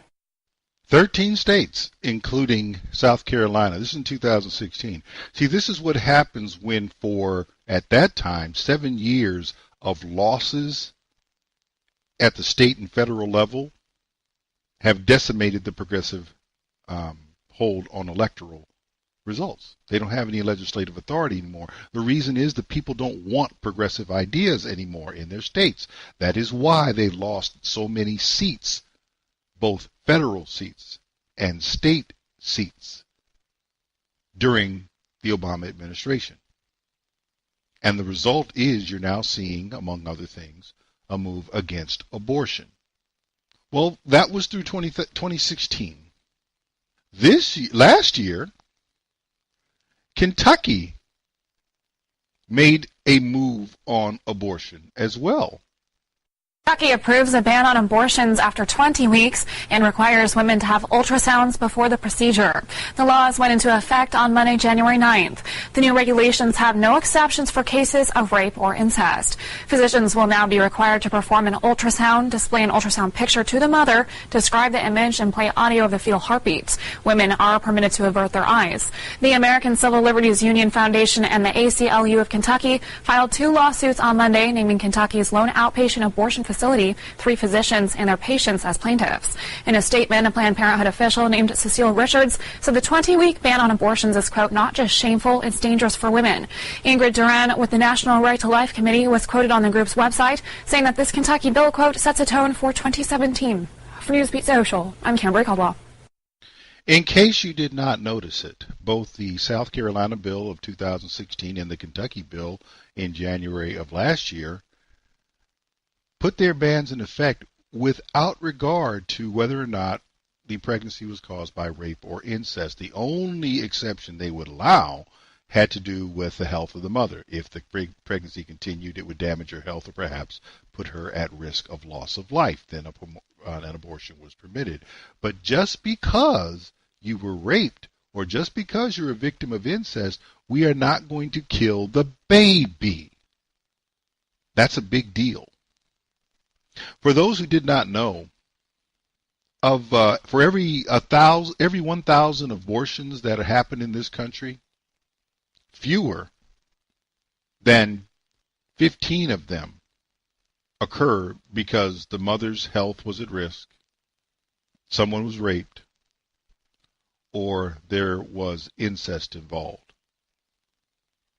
Speaker 6: 13 states, including South Carolina. This is in 2016. See, this is what happens when, for, at that time, 7 years of losses at the state and federal level have decimated the progressive hold on electoral results. They don't have any legislative authority anymore. The reason is that people don't want progressive ideas anymore in their states. That is why they lost so many seats, both federal seats and state seats, during the Obama administration. And the result is you're now seeing, among other things, a move against abortion. Well, that was through 2016. Last year, Kentucky made a move on abortion as well.
Speaker 5: Kentucky approves a ban on abortions after 20 weeks and requires women to have ultrasounds before the procedure. The laws went into effect on Monday, January 9th. The new regulations have no exceptions for cases of rape or incest. Physicians will now be required to perform an ultrasound, display an ultrasound picture to the mother, describe the image, and play audio of the fetal heartbeats. Women are permitted to avert their eyes. The American Civil Liberties Union Foundation and the ACLU of Kentucky filed 2 lawsuits on Monday, naming Kentucky's lone outpatient abortion facility facility, 3 physicians and their patients as plaintiffs. In a statement, a Planned Parenthood official named Cecile Richards said the 20-week ban on abortions is, quote, not just shameful, it's dangerous for women. Ingrid Duran with the National Right to Life Committee was quoted on the group's website saying that this Kentucky bill, quote, sets a tone for 2017. For Newsbeat Social, I'm Kimberly Caldwell.
Speaker 6: In case you did not notice it, both the South Carolina bill of 2016 and the Kentucky bill in January of last year put their bans in effect without regard to whether or not the pregnancy was caused by rape or incest. The only exception they would allow had to do with the health of the mother. If the pregnancy continued, it would damage her health or perhaps put her at risk of loss of life. Then an abortion was permitted. But just because you were raped or just because you're a victim of incest, we are not going to kill the baby. That's a big deal. For those who did not know, for every 1,000 abortions that happen in this country, fewer than 15 of them occur because the mother's health was at risk, someone was raped, or there was incest involved.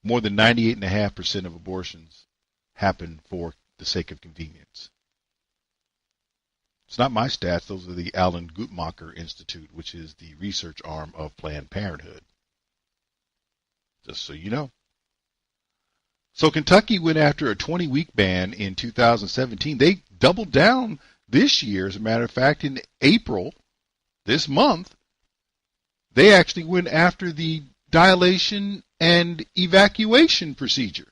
Speaker 6: More than 98.5% of abortions happen for the sake of convenience. It's not my stats. Those are the Alan Guttmacher Institute, which is the research arm of Planned Parenthood. Just so you know. So Kentucky went after a 20-week ban in 2017. They doubled down this year. As a matter of fact, in April, this month, they actually went after the dilation and evacuation procedure.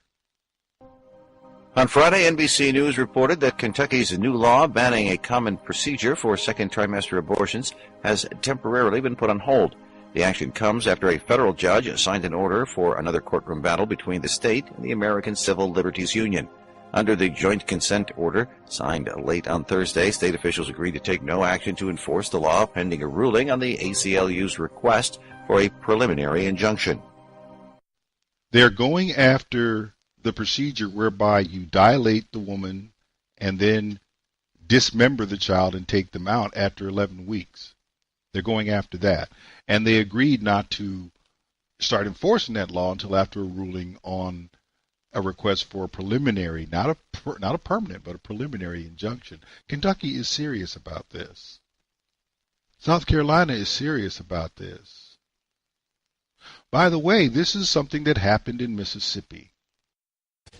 Speaker 7: On Friday, NBC News reported that Kentucky's new law banning a common procedure for second trimester abortions has temporarily been put on hold. The action comes after a federal judge signed an order for another courtroom battle between the state and the American Civil Liberties Union. Under the joint consent order, signed late on Thursday, state officials agreed to take no action to enforce the law pending a ruling on the ACLU's request for a preliminary injunction.
Speaker 6: They're going after the procedure whereby you dilate the woman and then dismember the child and take them out after 11 weeks. They're going after that. And they agreed not to start enforcing that law until after a ruling on a request for a preliminary, not a permanent, but a preliminary injunction. Kentucky is serious about this. South Carolina is serious about this. By the way, this is something that happened in Mississippi.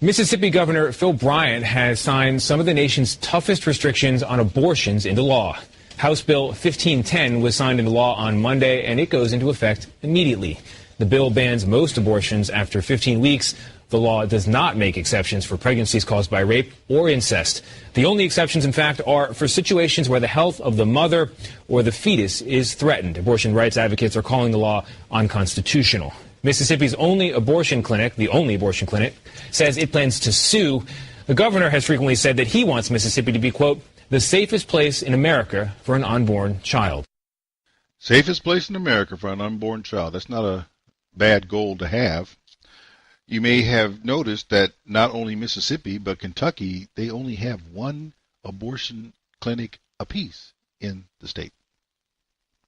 Speaker 9: Mississippi Governor Phil Bryant has signed some of the nation's toughest restrictions on abortions into law. House Bill 1510 was signed into law on Monday, and it goes into effect immediately. The bill bans most abortions after 15 weeks. The law does not make exceptions for pregnancies caused by rape or incest. The only exceptions, in fact, are for situations where the health of the mother or the fetus is threatened. Abortion rights advocates are calling the law unconstitutional. Mississippi's only abortion clinic, says it plans to sue. The governor has frequently said that he wants Mississippi to be, quote, the safest place in America for an unborn child.
Speaker 6: Safest place in America for an unborn child. That's not a bad goal to have. You may have noticed that not only Mississippi, but Kentucky, they only have one abortion clinic apiece in the state.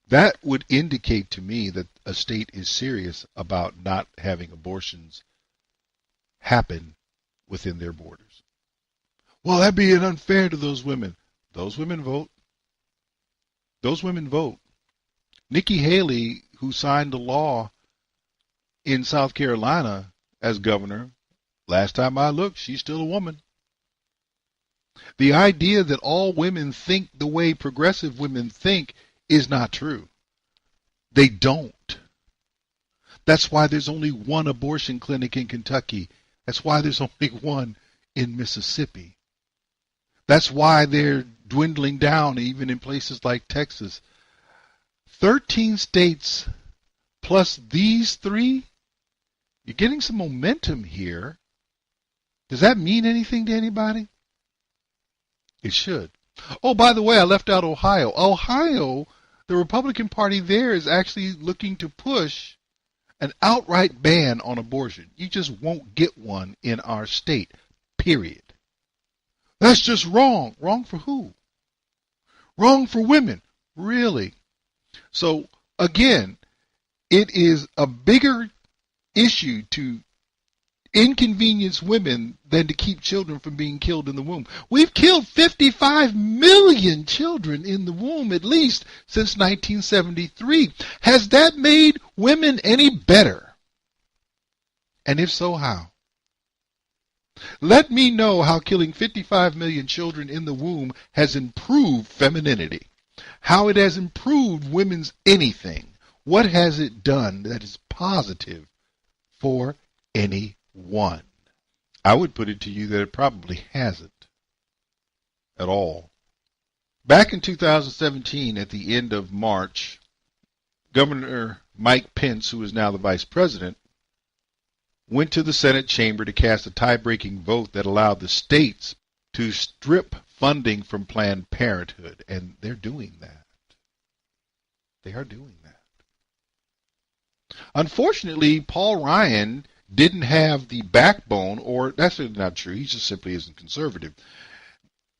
Speaker 6: That would indicate to me that a state is serious about not having abortions happen within their borders. Well, that'd be unfair to those women. Those women vote. Those women vote. Nikki Haley, who signed the law in South Carolina as governor, last time I looked, she's still a woman. The idea that all women think the way progressive women think is not true. They don't. That's why there's only one abortion clinic in Kentucky. That's why there's only one in Mississippi. That's why they're dwindling down even in places like Texas. 13 states plus these 3. You're getting some momentum here. Does that mean anything to anybody? It should. Oh, by the way, I left out Ohio. Ohio, the Republican Party there is actually looking to push an outright ban on abortion. You just won't get one in our state, period. That's just wrong. Wrong for who? Wrong for women. Really? So, again, it is a bigger issue to inconvenience women than to keep children from being killed in the womb. We've killed 55 million children in the womb, at least since 1973. Has that made women any better? And if so, how? Let me know how killing 55 million children in the womb has improved femininity, how it has improved women's anything. What has it done that is positive for anyone? I would put it to you that it probably hasn't at all. Back in 2017, at the end of March, Governor Mike Pence, who is now the vice president, went to the Senate chamber to cast a tie-breaking vote that allowed the states to strip funding from Planned Parenthood. And they're doing that. They are doing that. Unfortunately, Paul Ryan didn't have the backbone, or that's not true, he just simply isn't conservative.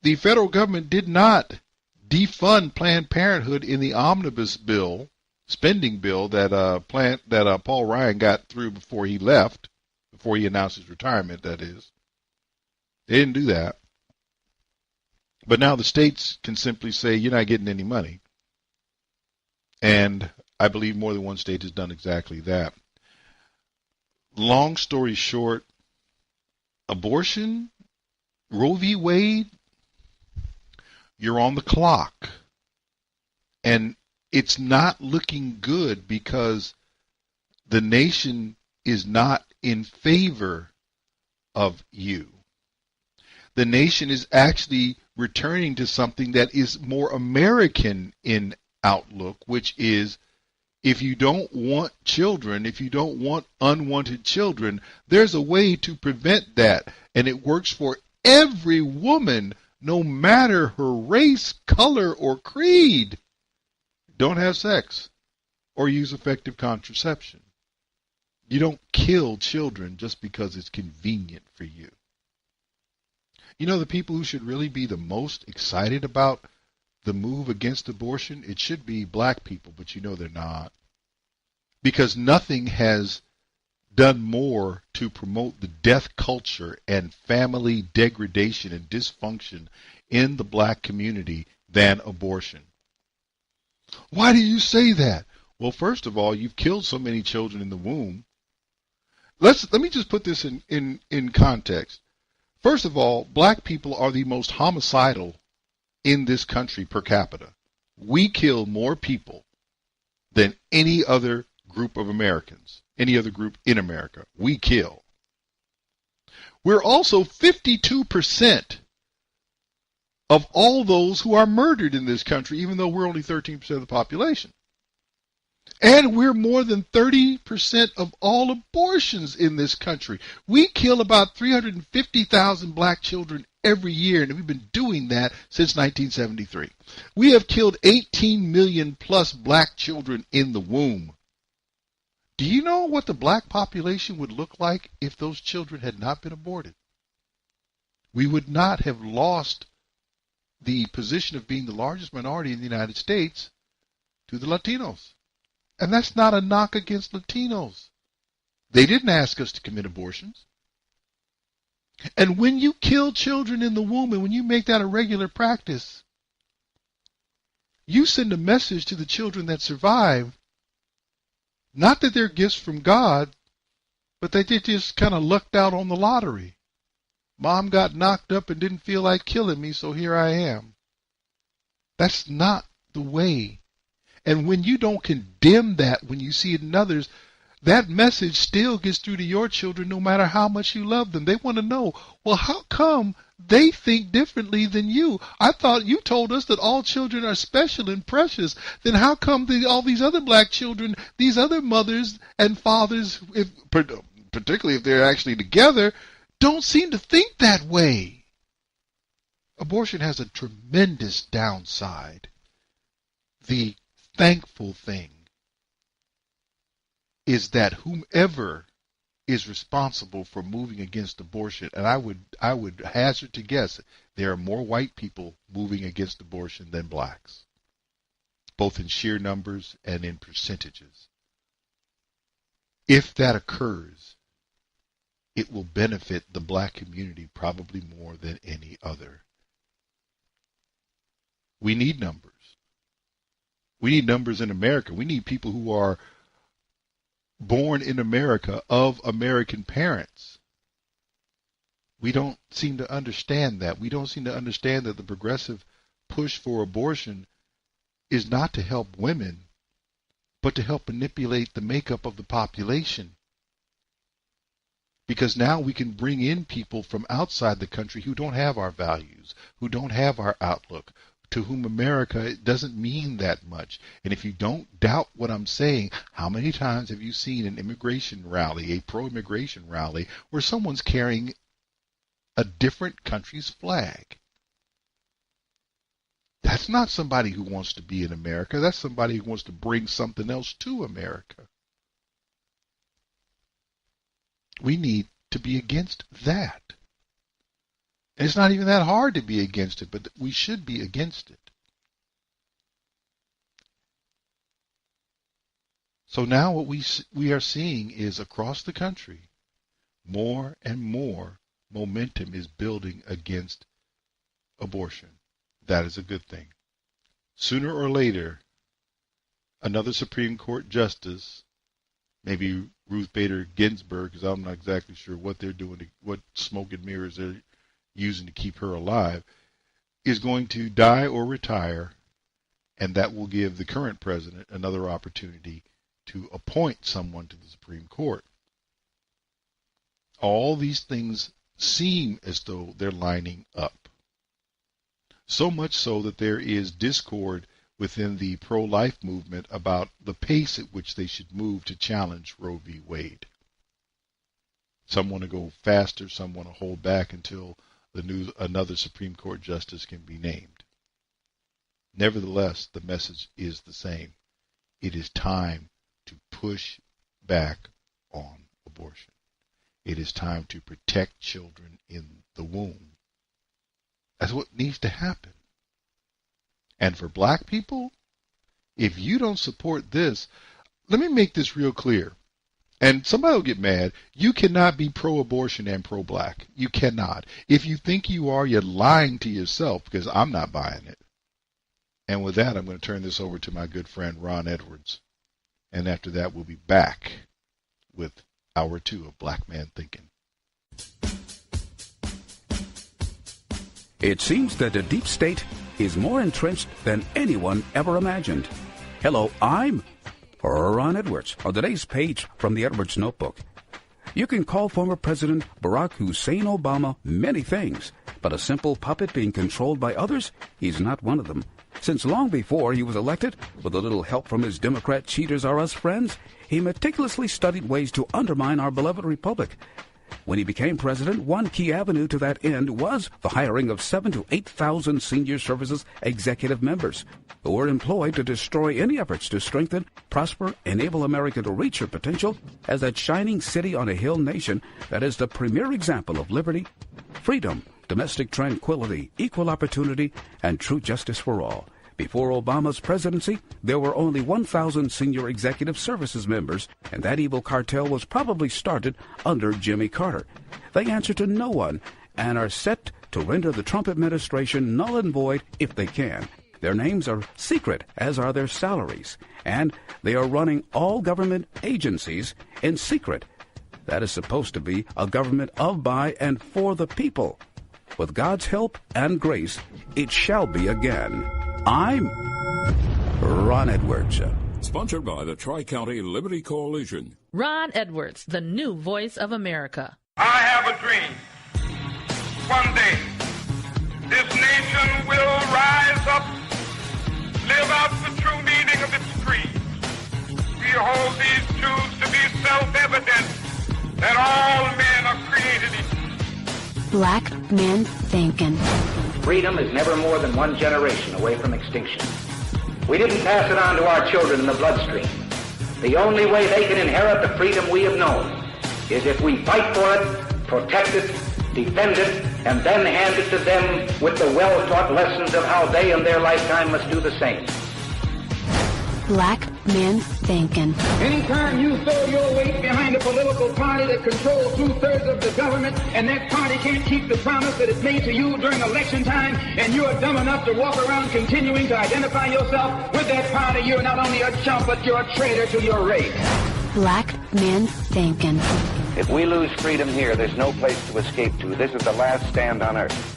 Speaker 6: The federal government did not defund Planned Parenthood in the omnibus bill, spending bill that Paul Ryan got through before he left, before he announced his retirement, that is. They didn't do that. But now the states can simply say, you're not getting any money. And I believe more than one state has done exactly that. Long story short, abortion, Roe v. Wade, you're on the clock. And it's not looking good because the nation is not in favor of you. The nation is actually returning to something that is more American in outlook, which is if you don't want children, if you don't want unwanted children, there's a way to prevent that. And it works for every woman, no matter her race, color, or creed. Don't have sex or use effective contraception. You don't kill children just because it's convenient for you. You know, the people who should really be the most excited about the move against abortion, it should be black people, but you know they're not. Because nothing has done more to promote the death culture and family degradation and dysfunction in the black community than abortion. Why do you say that? Well, first of all, you've killed so many children in the womb. Let me just put this in context. First of all, black people are the most homicidal in this country per capita. We kill more people than any other group of Americans, any other group in America. We kill. We're also 52% of all those who are murdered in this country, even though we're only 13% of the population. And we're more than 30% of all abortions in this country. We kill about 350,000 black children every year, and we've been doing that since 1973. We have killed 18 million plus black children in the womb. Do you know what the black population would look like if those children had not been aborted? We would not have lost the position of being the largest minority in the United States to the Latinos. And that's not a knock against Latinos. They didn't ask us to commit abortions. And when you kill children in the womb and when you make that a regular practice, you send a message to the children that survive, not that they're gifts from God, but that they just kind of lucked out on the lottery. Mom got knocked up and didn't feel like killing me, so here I am. That's not the way. And when you don't condemn that, when you see it in others, that message still gets through to your children no matter how much you love them. They want to know, well, how come they think differently than you? I thought you told us that all children are special and precious. Then how come all these other black children, these other mothers and fathers, particularly if they're actually together, don't seem to think that way? Abortion has a tremendous downside. The thankful thing is that whomever is responsible for moving against abortion. And I would hazard to guess there are more white people moving against abortion than blacks, both in sheer numbers and in percentages. If that occurs, it will benefit the black community probably more than any other. We need numbers. We need numbers in America. We need people who are born in America of American parents. We don't seem to understand that. We don't seem to understand that the progressive push for abortion is not to help women, but to help manipulate the makeup of the population. Because now we can bring in people from outside the country who don't have our values, who don't have our outlook, to whom America doesn't mean that much. And if you don't doubt what I'm saying, how many times have you seen an immigration rally, a pro-immigration rally, where someone's carrying a different country's flag? That's not somebody who wants to be in America. That's somebody who wants to bring something else to America. We need to be against that. And it's not even that hard to be against it, but we should be against it. So now what we are seeing is across the country, more and more momentum is building against abortion. That is a good thing. Sooner or later, another Supreme Court justice, maybe Ruth Bader Ginsburg, because I'm not exactly sure what they're doing, what smoke and mirrors they're using to keep her alive, is going to die or retire, and that will give the current president another opportunity to appoint someone to the Supreme Court. All these things seem as though they're lining up. So much so that there is discord within the pro-life movement about the pace at which they should move to challenge Roe v. Wade. Some want to go faster, some want to hold back until another Supreme Court justice can be named. Nevertheless, the message is the same. It is time to push back on abortion. It is time to protect children in the womb. That's what needs to happen. And for black people, if you don't support this, let me make this real clear. And somebody will get mad. You cannot be pro-abortion and pro-black. You cannot. If you think you are, you're lying to yourself, because I'm not buying it. And with that, I'm going to turn this over to my good friend Ron Edwards. And after that, we'll be back with Hour 2 of Black Man Thinking.
Speaker 10: It seems that the deep state is more entrenched than anyone ever imagined. Hello, I'm Ron Edwards on today's page from the Edwards Notebook. You can call former President Barack Hussein Obama many things, but a simple puppet being controlled by others, he's not one of them. Since long before he was elected, with a little help from his Democrat cheaters are us friends, he meticulously studied ways to undermine our beloved republic. When he became president, one key avenue to that end was the hiring of 7,000 to 8,000 senior services executive members who were employed to destroy any efforts to strengthen, prosper, enable America to reach her potential as that shining city on a hill nation that is the premier example of liberty, freedom, domestic tranquility, equal opportunity, and true justice for all. Before Obama's presidency, there were only 1,000 senior executive services members, and that evil cartel was probably started under Jimmy Carter. They answer to no one and are set to render the Trump administration null and void if they can. Their names are secret, as are their salaries, and they are running all government agencies in secret. That is supposed to be a government of, by, and for the people. With God's help and grace, it shall be again. I'm Ron Edwards.
Speaker 11: Sponsored by the Tri-County Liberty Coalition.
Speaker 12: Ron Edwards, the new voice of America.
Speaker 14: I have a dream. One day, this nation will rise up, live out the true meaning of its creed. We hold these truths to be self-evident that all men are created equal.
Speaker 15: Black Man Thinkin.
Speaker 26: Freedom is never more than one generation away from extinction. We didn't pass it on to our children in the bloodstream. The only way they can inherit the freedom we have known is if we fight for it, protect it, defend it, and then hand it to them with the well-taught lessons of how they in their lifetime must do the same.
Speaker 15: Black Man Thinkin.
Speaker 26: Anytime you throw your weight behind a political party that controls 2/3 of the government, and that party can't keep the promise that it's made to you during election time, and you're dumb enough to walk around continuing to identify yourself with that party, you're not only a chump, but you're a traitor to your race.
Speaker 15: Black Man Thinkin.
Speaker 26: If we lose freedom here, there's no place to escape to. This is the last stand on earth.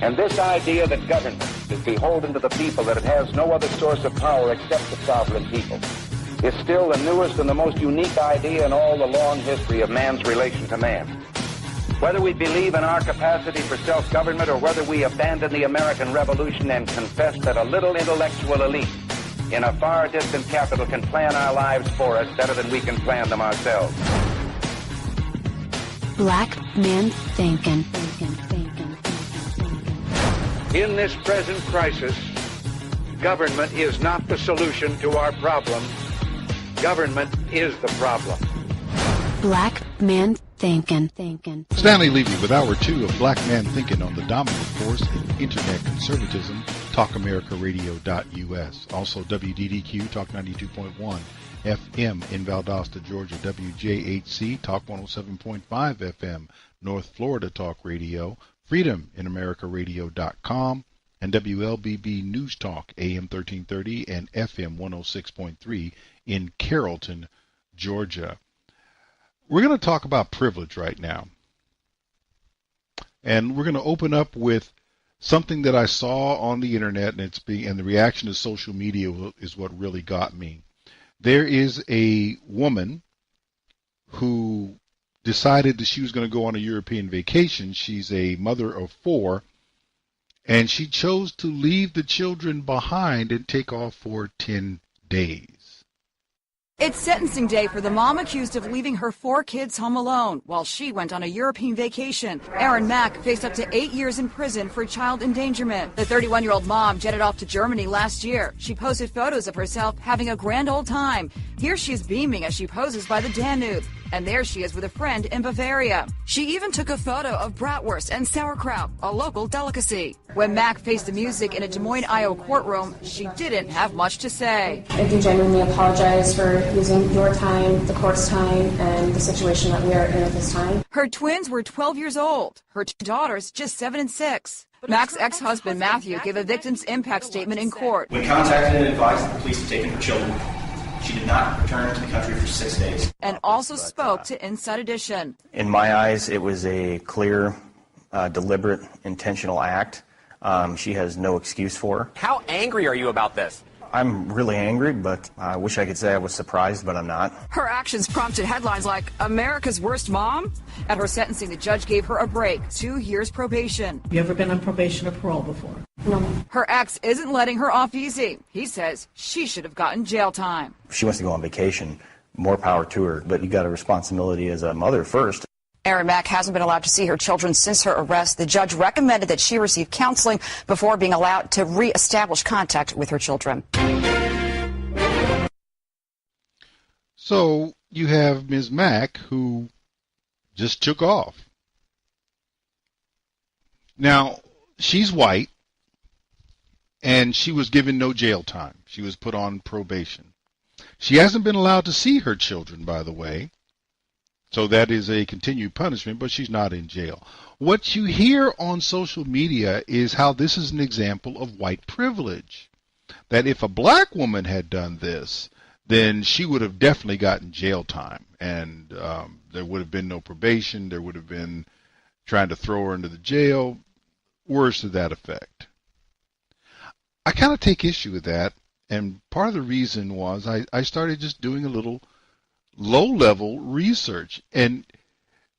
Speaker 26: And this idea that government is beholden to the people, that it has no other source of power except the sovereign people, is still the newest and the most unique idea in all the long history of man's relation to man. Whether we believe in our capacity for self-government or whether we abandon the American Revolution and confess that a little intellectual elite in a far distant capital can plan our lives for us better than we can plan them ourselves.
Speaker 15: Black Man Thinkin.
Speaker 26: In this present crisis, government is not the solution to our problem. Government is the problem.
Speaker 15: Black Man Thinkin.
Speaker 6: Stanley Levy with Hour 2 of Black Man Thinkin on the dominant force in Internet conservatism, TalkAmericaRadio.us. Also WDDQ, Talk 92.1 FM in Valdosta, Georgia, WJHC, Talk 107.5 FM, North Florida Talk Radio, FreedomInAmericaRadio.com, and WLBB News Talk, AM 1330 and FM 106.3 in Carrollton, Georgia. We're going to talk about privilege right now. And we're going to open up with something that I saw on the internet, and the reaction to social media is what really got me. There is a woman who decided that she was going to go on a European vacation. She's a mother of 4, and she chose to leave the children behind and take off for 10 days.
Speaker 13: It's sentencing day for the mom accused of leaving her 4 kids home alone while she went on a European vacation. Erin Mack faced up to 8 years in prison for child endangerment. The 31-year-old mom jetted off to Germany last year. She posted photos of herself having a grand old time. Here she is beaming as she poses by the Danube. And there she is with a friend in Bavaria. She even took a photo of bratwurst and sauerkraut, a local delicacy. When Mack faced the music in a Des Moines, Iowa courtroom, she didn't have much to say.
Speaker 16: I do genuinely apologize for using your time, the court's time, and the situation that we are in at this time.
Speaker 13: Her twins were 12 years old. Her 2 daughters just 7 and 6. Mack's ex-husband, Matthew, gave a victim's impact statement in court.
Speaker 17: We contacted and advised the police to take in her children. She did not return to the country for 6 days.
Speaker 13: And also spoke to Inside Edition.
Speaker 17: In my eyes, it was a clear, deliberate, intentional act. She has no excuse for her.
Speaker 19: How angry are you about this?
Speaker 17: I'm really angry, but I wish I could say I was surprised, but I'm not.
Speaker 13: Her actions prompted headlines like, America's worst mom? At her sentencing, the judge gave her a break, 2 years probation.
Speaker 20: You ever been on probation or parole before?
Speaker 16: No.
Speaker 13: Her ex isn't letting her off easy. He says she should have gotten jail time.
Speaker 17: If she wants to go on vacation, more power to her, but you got a responsibility as a mother first.
Speaker 13: Erin Mack hasn't been allowed to see her children since her arrest. The judge recommended that she receive counseling before being allowed to reestablish contact with her children.
Speaker 6: So you have Ms. Mack, who just took off. Now, she's white, and she was given no jail time. She was put on probation. She hasn't been allowed to see her children, by the way. So that is a continued punishment, but she's not in jail. What you hear on social media is how this is an example of white privilege. That if a black woman had done this, then she would have definitely gotten jail time. And there would have been no probation. There would have been trying to throw her into the jail. Words to that effect. I kind of take issue with that. And part of the reason was I started just doing a little low-level research, and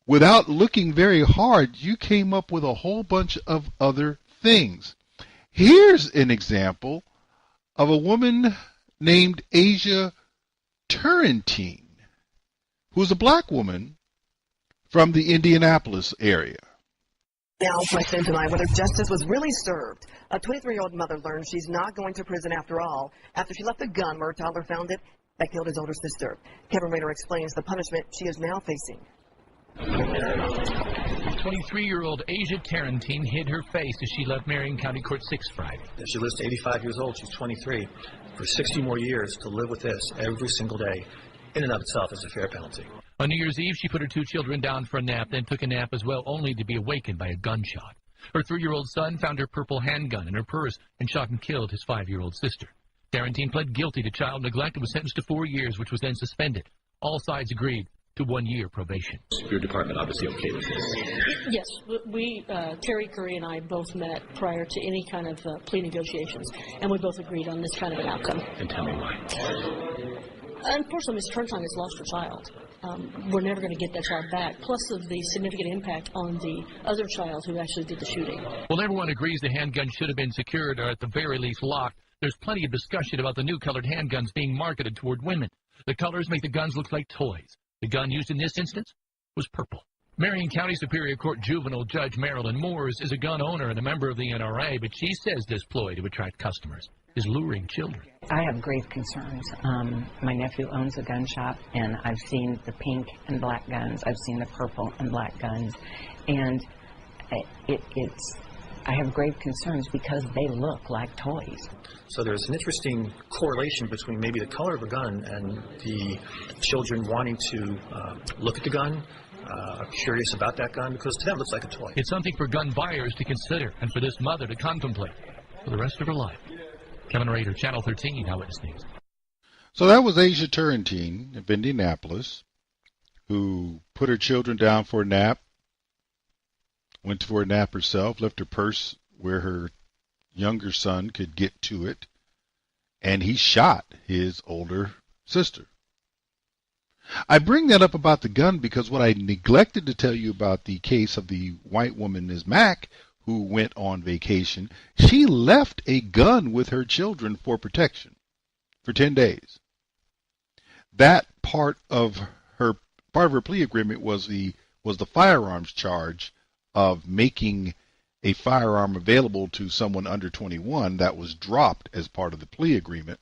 Speaker 6: without looking very hard, you came up with a whole bunch of other things. Here's an example of a woman named Asia Turrentine, who's a black woman from the Indianapolis area.
Speaker 21: Now, question tonight, whether justice was really served. A 23-year-old mother learned she's not going to prison after all, after she left a gun where her toddler found it that killed his older sister. Kevin Rader explains the punishment she is now facing.
Speaker 1: 23-year-old Asia Tarantine hid her face as she left Marion County Court 6 Friday.
Speaker 8: She lives to 85 years old. She's 23. For 60 more years to live with this every single day, in and of itself, is a fair penalty.
Speaker 1: On New Year's Eve, she put her 2 children down for a nap, then took a nap as well, only to be awakened by a gunshot. Her 3-year-old son found her purple handgun in her purse and shot and killed his 5-year-old sister. Tarantine pled guilty to child neglect and was sentenced to 4 years, which was then suspended. All sides agreed to 1 year probation.
Speaker 8: Your department obviously okay with this?
Speaker 20: Yes, we, Terry Curry and I both met prior to any kind of plea negotiations, and we both agreed on this kind of an outcome.
Speaker 8: And tell me why.
Speaker 20: Unfortunately, Ms. Turntine has lost her child. We're never going to get that child back, plus of the significant impact on the other child who actually did the shooting.
Speaker 1: Well, everyone agrees the handgun should have been secured or at the very least locked. There's plenty of discussion about the new colored handguns being marketed toward women. The colors make the guns look like toys. The gun used in this instance was purple. Marion County Superior Court juvenile judge Marilyn Moores is a gun owner and a member of the NRA, but she says this ploy to attract customers is luring children.
Speaker 18: I have grave concerns. My nephew owns a gun shop, and I've seen the pink and black guns. I've seen the purple and black guns, and I have grave concerns because they look like toys.
Speaker 8: So there's an interesting correlation between maybe the color of a gun and the children wanting to look at the gun, are curious about that gun, because to them it looks like a toy.
Speaker 1: It's something for gun buyers to consider and for this mother to contemplate for the rest of her life. Kevin Rader, Channel 13, Eyewitness News.
Speaker 6: So that was Asia Turrentine of Indianapolis, who put her children down for a nap, went for a nap herself, left her purse where her younger son could get to it, and he shot his older sister. I bring that up about the gun because what I neglected to tell you about the case of the white woman, Ms. Mack, who went on vacation, she left a gun with her children for protection for 10 days. That part of her plea agreement was the firearms charge of making a firearm available to someone under 21. That was dropped as part of the plea agreement.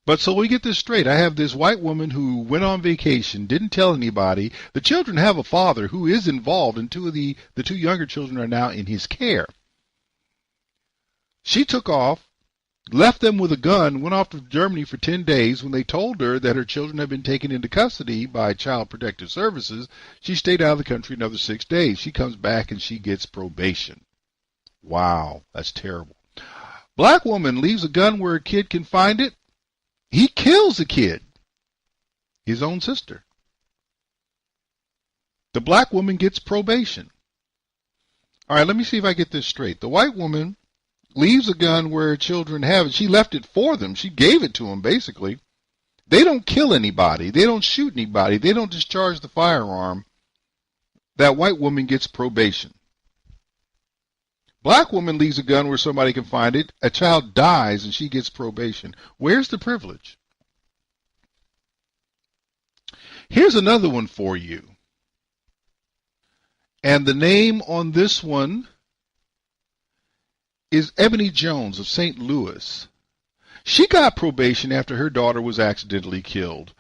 Speaker 6: But so we get this straight. I have this white woman who went on vacation, didn't tell anybody. The children have a father who is involved, and the two younger children are now in his care. She took off, left them with a gun, went off to Germany for 10 days. When they told her that her children had been taken into custody by Child Protective Services, she stayed out of the country another 6 days. She comes back and she gets probation. Wow, that's terrible. Black woman leaves a gun where a kid can find it. He kills the kid, his own sister. The black woman gets probation. All right, let me see if I get this straight. The white woman leaves a gun where her children have it. She left it for them. She gave it to them, basically. They don't kill anybody. They don't shoot anybody. They don't discharge the firearm. That white woman gets probation. Black woman leaves a gun where somebody can find it. A child dies and she gets probation. Where's the privilege? Here's another one for you. And the name on this one is Ebony Jones of St. Louis. She got probation after her daughter was accidentally killed.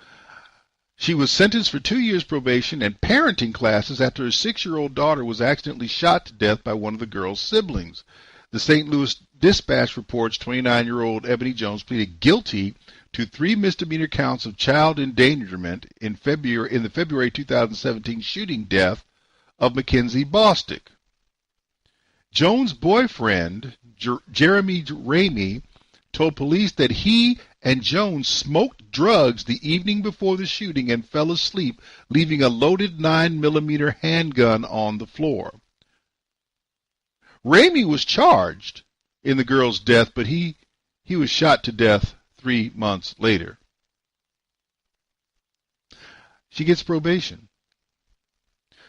Speaker 6: She was sentenced for 2 years probation and parenting classes after her 6-year-old daughter was accidentally shot to death by one of the girl's siblings. The St. Louis Dispatch reports 29-year-old Ebony Jones pleaded guilty to 3 misdemeanor counts of child endangerment in the February 2017 shooting death of Mackenzie Bostick. Jones' boyfriend, Jeremy Ramey, told police that he and Jones smoked drugs the evening before the shooting and fell asleep, leaving a loaded 9mm handgun on the floor. Ramey was charged in the girl's death, but he was shot to death 3 months later. She gets probation.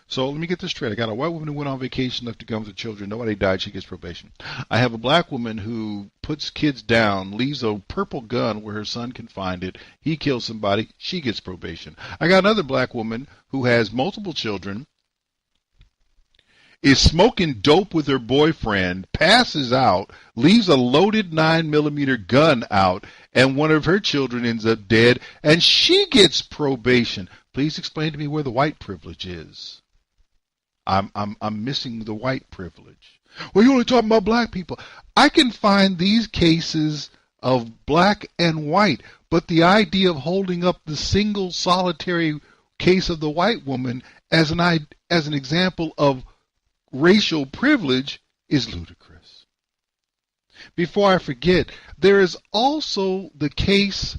Speaker 6: So let me get this straight. I got a white woman who went on vacation, left a gun with her children. Nobody died. She gets probation. I have a black woman who puts kids down, leaves a purple gun where her son can find it. He kills somebody. She gets probation. I got another black woman who has multiple children, is smoking dope with her boyfriend, passes out, leaves a loaded 9mm gun out, and one of her children ends up dead, and she gets probation. Please explain to me where the white privilege is. I'm missing the white privilege. Well, you're only talking about black people. I can find these cases of black and white, but the idea of holding up the single solitary case of the white woman as an example of racial privilege is ludicrous. Before I forget, there is also the case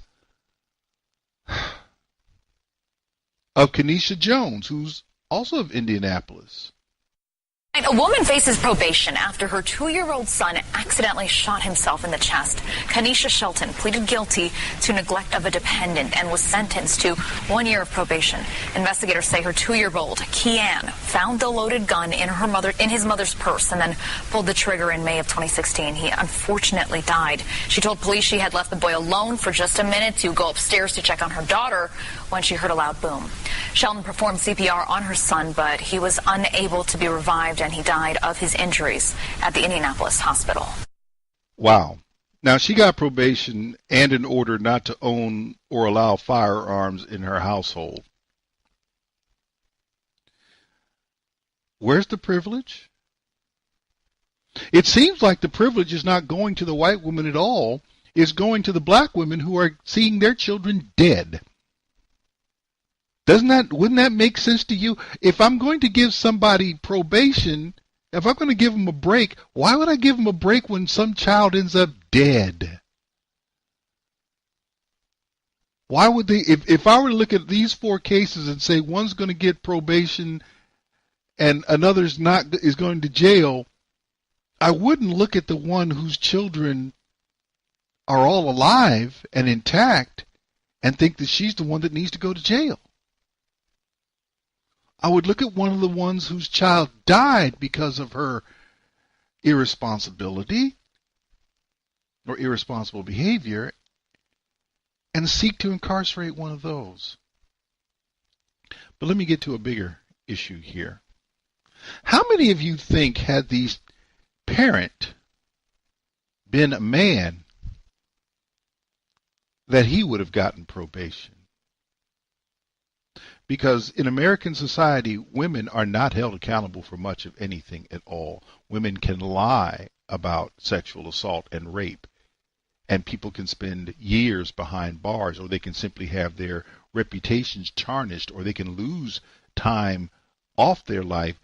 Speaker 6: of Kenesha Jones, who's also of Indianapolis.
Speaker 4: A woman faces probation after her 2-year-old son accidentally shot himself in the chest. Kenesha Shelton pleaded guilty to neglect of a dependent and was sentenced to 1 year of probation. Investigators say her 2-year-old, Kian, found the loaded gun in his mother's purse and then pulled the trigger in May of 2016. He unfortunately died. She told police she had left the boy alone for just a minute to go upstairs to check on her daughter when she heard a loud boom. Shelton performed CPR on her son, but he was unable to be revived and he died of his injuries at the Indianapolis hospital.
Speaker 6: Wow. Now, she got probation and an order not to own or allow firearms in her household. Where's the privilege? It seems like the privilege is not going to the white woman at all. It's going to the black women who are seeing their children dead. Wouldn't that make sense to you? If I'm going to give somebody probation, if I'm going to give them a break, why would I give them a break when some child ends up dead? Why would they, if I were to look at these 4 cases and say one's going to get probation and another's not, is going to jail, I wouldn't look at the one whose children are all alive and intact and think that she's the one that needs to go to jail. I would look at one of the ones whose child died because of her irresponsibility or irresponsible behavior and seek to incarcerate one of those. But let me get to a bigger issue here. How many of you think had the parent been a man that he would have gotten probation? Because in American society, women are not held accountable for much of anything at all. Women can lie about sexual assault and rape, and people can spend years behind bars, or they can simply have their reputations tarnished, or they can lose time off their life.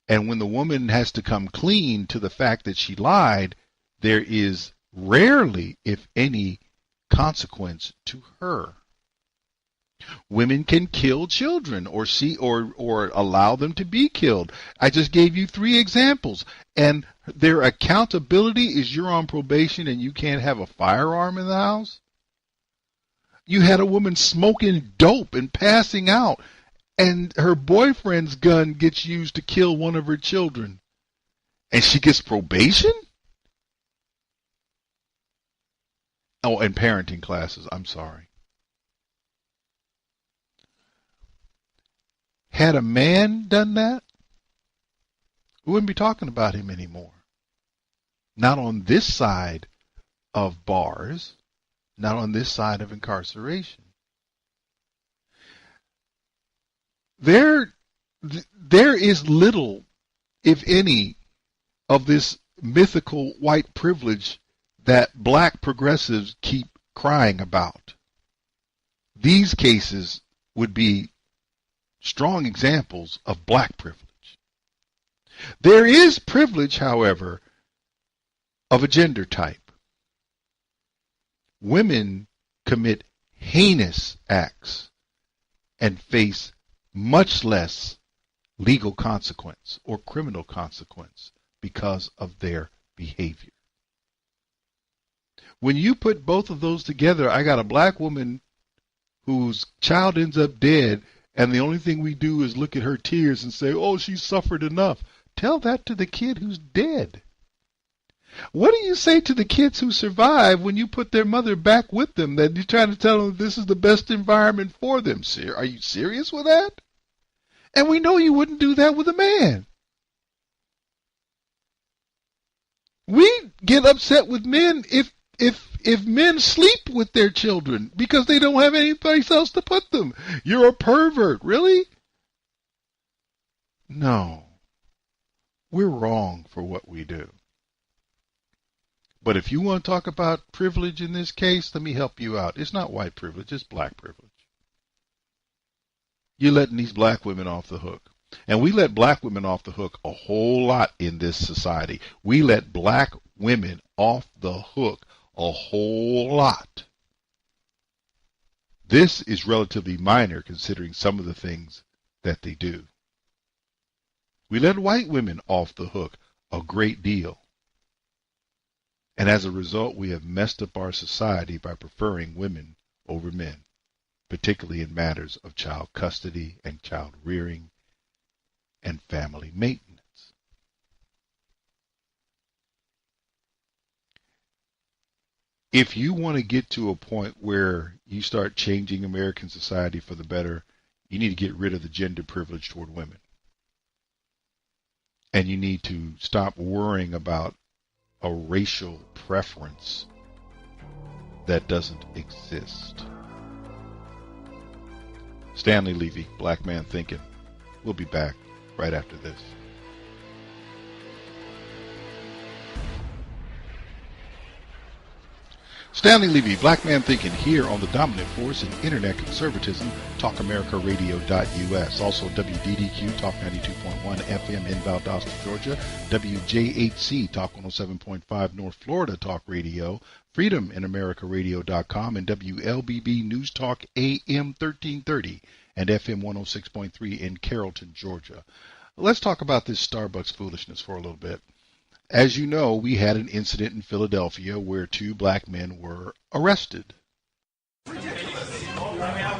Speaker 6: And when the woman has to come clean to the fact that she lied, there is rarely, if any, consequence to her. Women can kill children or allow them to be killed. I just gave you 3 examples. And their accountability is you're on probation and you can't have a firearm in the house. You had a woman smoking dope and passing out, and her boyfriend's gun gets used to kill one of her children. And she gets probation? Oh, and parenting classes. I'm sorry. Had a man done that, we wouldn't be talking about him anymore. Not on this side of bars, not on this side of incarceration. There is little, if any, of this mythical white privilege that black progressives keep crying about. These cases would be strong examples of black privilege. There is privilege, however, of a gender type. Women commit heinous acts and face much less legal consequence or criminal consequence because of their behavior. When you put both of those together, I got a black woman whose child ends up dead, and the only thing we do is look at her tears and say, oh, she suffered enough. Tell that to the kid who's dead. What do you say to the kids who survive when you put their mother back with them, that you're trying to tell them this is the best environment for them? Are you serious with that? And we know you wouldn't do that with a man. We get upset with men if if men sleep with their children because they don't have any place else to put them? You're a pervert. Really? No. We're wrong for what we do. But if you want to talk about privilege in this case, let me help you out. It's not white privilege, it's black privilege. You're letting these black women off the hook. And we let black women off the hook a whole lot in this society. We let black women off the hook a whole lot. This is relatively minor considering some of the things that they do. We let white women off the hook a great deal. And as a result, we have messed up our society by preferring women over men, particularly in matters of child custody and child rearing and family maintenance. If you want to get to a point where you start changing American society for the better, you need to get rid of the gender privilege toward women. And you need to stop worrying about a racial preference that doesn't exist. Stanley, Levy, Black Man Thinking. We'll be back right after this. Stanley Levy, Black Man Thinking, here on the dominant force in internet conservatism, TalkAmericaRadio.us. Also WDDQ, Talk 92.1 FM in Valdosta, Georgia. WJHC, Talk 107.5 North Florida Talk Radio. FreedomInAmericaRadio.com and WLBB News Talk AM 1330 and FM 106.3 in Carrollton, Georgia. Let's talk about this Starbucks foolishness for a little bit. As you know, we had an incident in Philadelphia where 2 black men were arrested.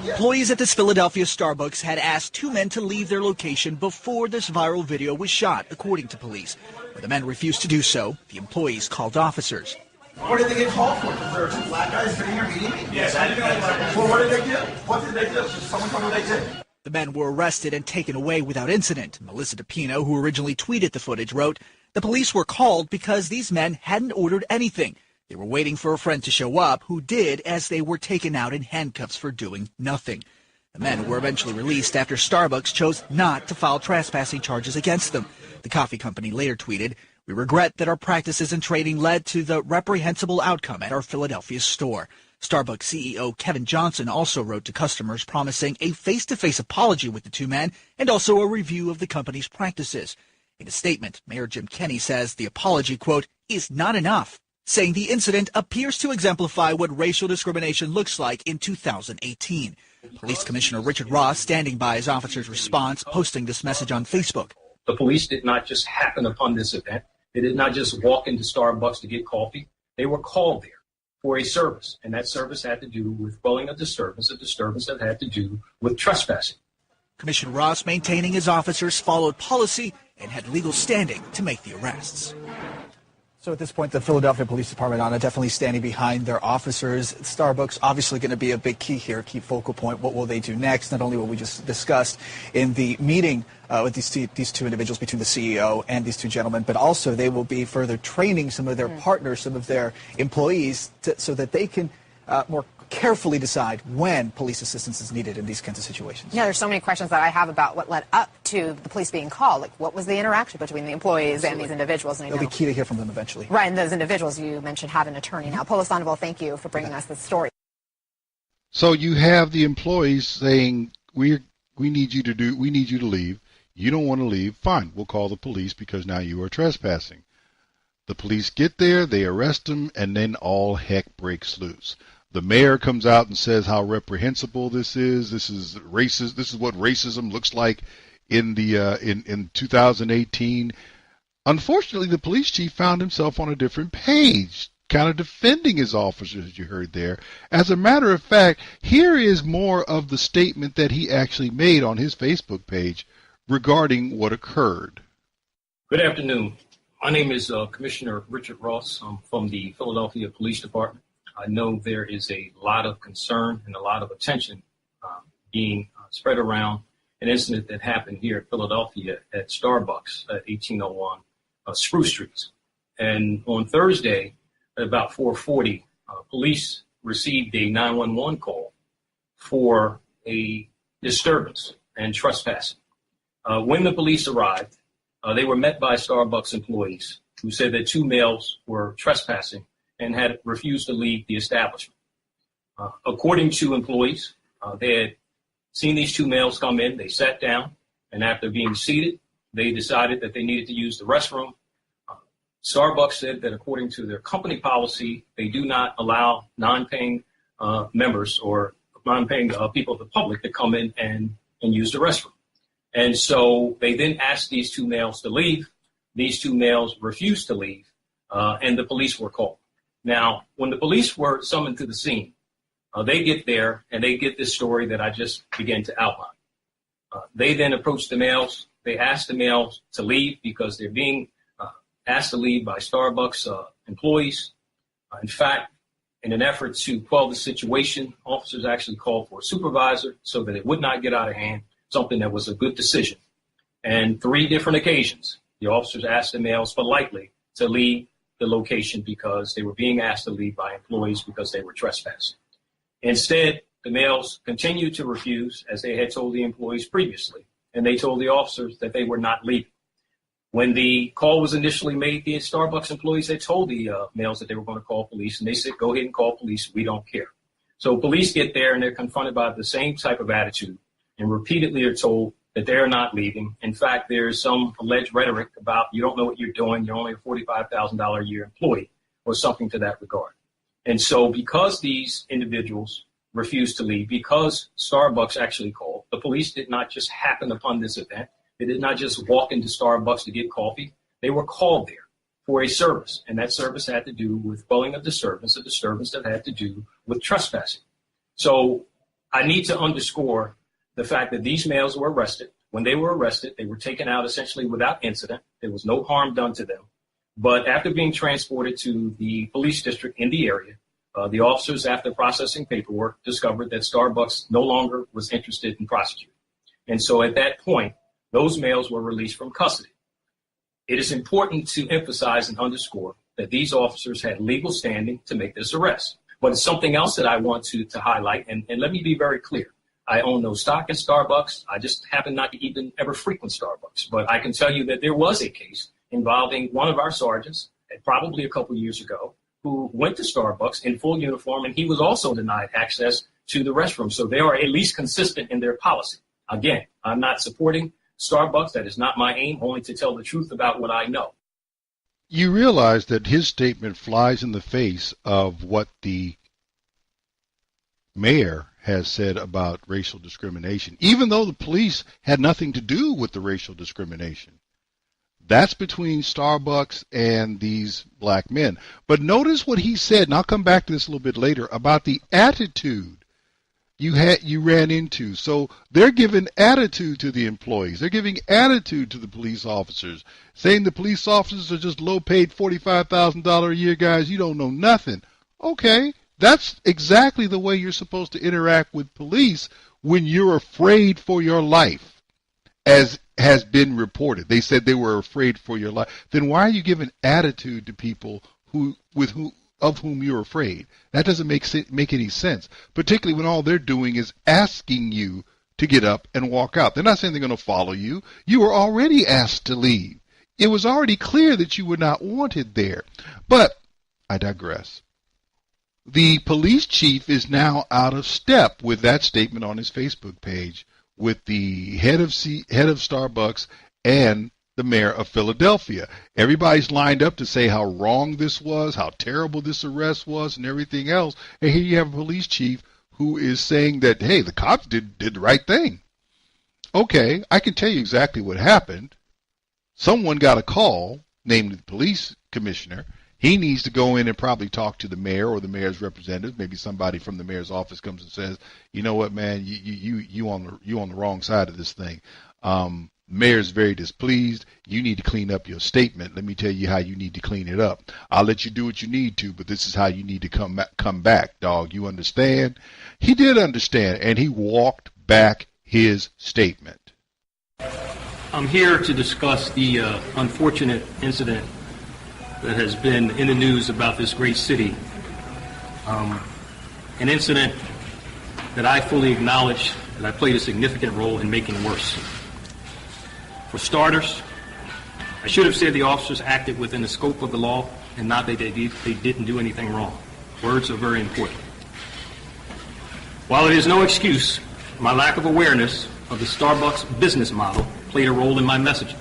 Speaker 2: Employees at this Philadelphia Starbucks had asked 2 men to leave their location before this viral video was shot, according to police. When the men refused to do so, the employees called officers.
Speaker 19: What did they get called for? Because there are 2 black guys sitting here meeting me? Yes, I didn't know. Well, what did they do? What did they do? Someone told me what they did.
Speaker 2: The men were arrested and taken away without incident. Melissa DePino, who originally tweeted the footage, wrote, "The police were called because these men hadn't ordered anything. They were waiting for a friend to show up, who did, as they were taken out in handcuffs for doing nothing." The men were eventually released after Starbucks chose not to file trespassing charges against them. The coffee company later tweeted, "We regret that our practices and trading led to the reprehensible outcome at our Philadelphia store." Starbucks CEO Kevin Johnson also wrote to customers promising a face-to-face apology with the 2 men and also a review of the company's practices. In a statement, Mayor Jim Kenney says the apology, quote, "is not enough," saying the incident appears to exemplify what racial discrimination looks like in 2018. Police Commissioner Richard Ross standing by his officer's response, posting this message on Facebook.
Speaker 22: The police did not just happen upon this event. They did not just walk into Starbucks to get coffee. They were called there for a service, and that service had to do with quelling a disturbance that had to do with trespassing.
Speaker 2: Commissioner Ross maintaining his officers followed policy and had legal standing to make the arrests.
Speaker 23: So at this point, the Philadelphia Police Department, Anna, definitely standing behind their officers. Starbucks obviously going to be a big key here, key focal point. What will they do next? Not only what we just discussed in the meeting with these 2 individuals, between the CEO and these 2 gentlemen, but also they will be further training some of their partners, some of their employees, so that they can more carefully decide when police assistance is needed in these kinds of situations.
Speaker 24: Yeah, there's so many questions that I have about what led up to the police being called. Like, what was the interaction between the employees and these individuals? And
Speaker 23: It'll be key to hear from them eventually.
Speaker 24: Right, and those individuals you mentioned have an attorney now. Polo Sandoval, thank you for bringing us this story.
Speaker 6: So you have the employees saying, we need you to leave. You don't want to leave. Fine, we'll call the police because now you are trespassing. The police get there, they arrest them, and then all heck breaks loose. The mayor comes out and says how reprehensible this is. This is racist. This is what racism looks like in 2018. Unfortunately, the police chief found himself on a different page, kind of defending his officers, as you heard there. As a matter of fact, here is more of the statement that he actually made on his Facebook page regarding what occurred.
Speaker 22: Good afternoon. My name is Commissioner Richard Ross. I'm from the Philadelphia Police Department. I know there is a lot of concern and a lot of attention being spread around an incident that happened here at Philadelphia at Starbucks at 1801 Spruce Street. And on Thursday at about 4:40, police received a 911 call for a disturbance and trespassing. When the police arrived, they were met by Starbucks employees who said that 2 males were trespassing and had refused to leave the establishment. According to employees, they had seen these 2 males come in, they sat down, and after being seated, they decided that they needed to use the restroom. Starbucks said that according to their company policy, they do not allow non-paying members or non-paying people of the public to come in and use the restroom. And so they then asked these 2 males to leave. These 2 males refused to leave, and the police were called. Now, when the police were summoned to the scene, they get there and they get this story that I just began to outline. They then approached the males. They asked the males to leave because they're being asked to leave by Starbucks employees. In fact, in an effort to quell the situation, officers actually called for a supervisor so that it would not get out of hand, something that was a good decision. And 3 different occasions, the officers asked the males politely to leave the location because they were being asked to leave by employees because they were trespassing. Instead, the males continued to refuse, as they had told the employees previously, and they told the officers that they were not leaving. When the call was initially made, the Starbucks employees had told the males that they were going to call police, and they said, go ahead and call police, we don't care. So police get there and they're confronted by the same type of attitude, and repeatedly are told that they're not leaving. In fact, there's some alleged rhetoric about you don't know what you're doing, you're only a $45,000 a year employee, or something to that regard. And so because these individuals refused to leave, because Starbucks actually called, the police did not just happen upon this event. They did not just walk into Starbucks to get coffee. They were called there for a service, and that service had to do with quelling a disturbance that had to do with trespassing. So I need to underscore the fact that these males were arrested. When they were arrested, they were taken out essentially without incident. There was no harm done to them. But after being transported to the police district in the area, the officers, after processing paperwork, discovered that Starbucks no longer was interested in prosecuting. And so at that point, those males were released from custody. It is important to emphasize and underscore that these officers had legal standing to make this arrest. But it's something else that I want to highlight, and let me be very clear. I own no stock in Starbucks. I just happen not to even ever frequent Starbucks. But I can tell you that there was a case involving one of our sergeants, probably a couple years ago, who went to Starbucks in full uniform, and he was also denied access to the restroom. So they are at least consistent in their policy. Again, I'm not supporting Starbucks. That is not my aim, only to tell the truth about what I know.
Speaker 6: You realize that his statement flies in the face of what the mayor has said about racial discrimination, even though the police had nothing to do with the racial discrimination. That's between Starbucks and these black men. But notice what he said, and I'll come back to this a little bit later, about the attitude you ran into. So they're giving attitude to the employees. They're giving attitude to the police officers, saying the police officers are just low-paid $45,000 a year guys. You don't know nothing. Okay, that's exactly the way you're supposed to interact with police when you're afraid for your life, as has been reported. They said they were afraid for your life. Then why are you giving attitude to people of whom you're afraid? That doesn't make any sense, particularly when all they're doing is asking you to get up and walk out. They're not saying they're going to follow you. You were already asked to leave. It was already clear that you were not wanted there. But I digress. The police chief is now out of step with that statement on his Facebook page with the head of Starbucks and the mayor of Philadelphia. Everybody's lined up to say how wrong this was, how terrible this arrest was, and everything else. And here you have a police chief who is saying that, hey, the cops did the right thing. Okay, I can tell you exactly what happened. Someone got a call, namely the police commissioner. He needs to go in and probably talk to the mayor or the mayor's representative. Maybe somebody from the mayor's office comes and says, you know what, man, you on the wrong side of this thing. Mayor's very displeased. You need to clean up your statement. Let me tell you how you need to clean it up. I'll let you do what you need to, but this is how you need to come back, dog. You understand? He did understand, and he walked back his statement.
Speaker 22: I'm here to discuss the unfortunate incident that has been in the news about this great city An incident that I fully acknowledge that I played a significant role in making worse. For starters, I should have said the officers acted within the scope of the law and not that they didn't do anything wrong. Words are very important. While it is no excuse, my lack of awareness of the Starbucks business model played a role in my messaging.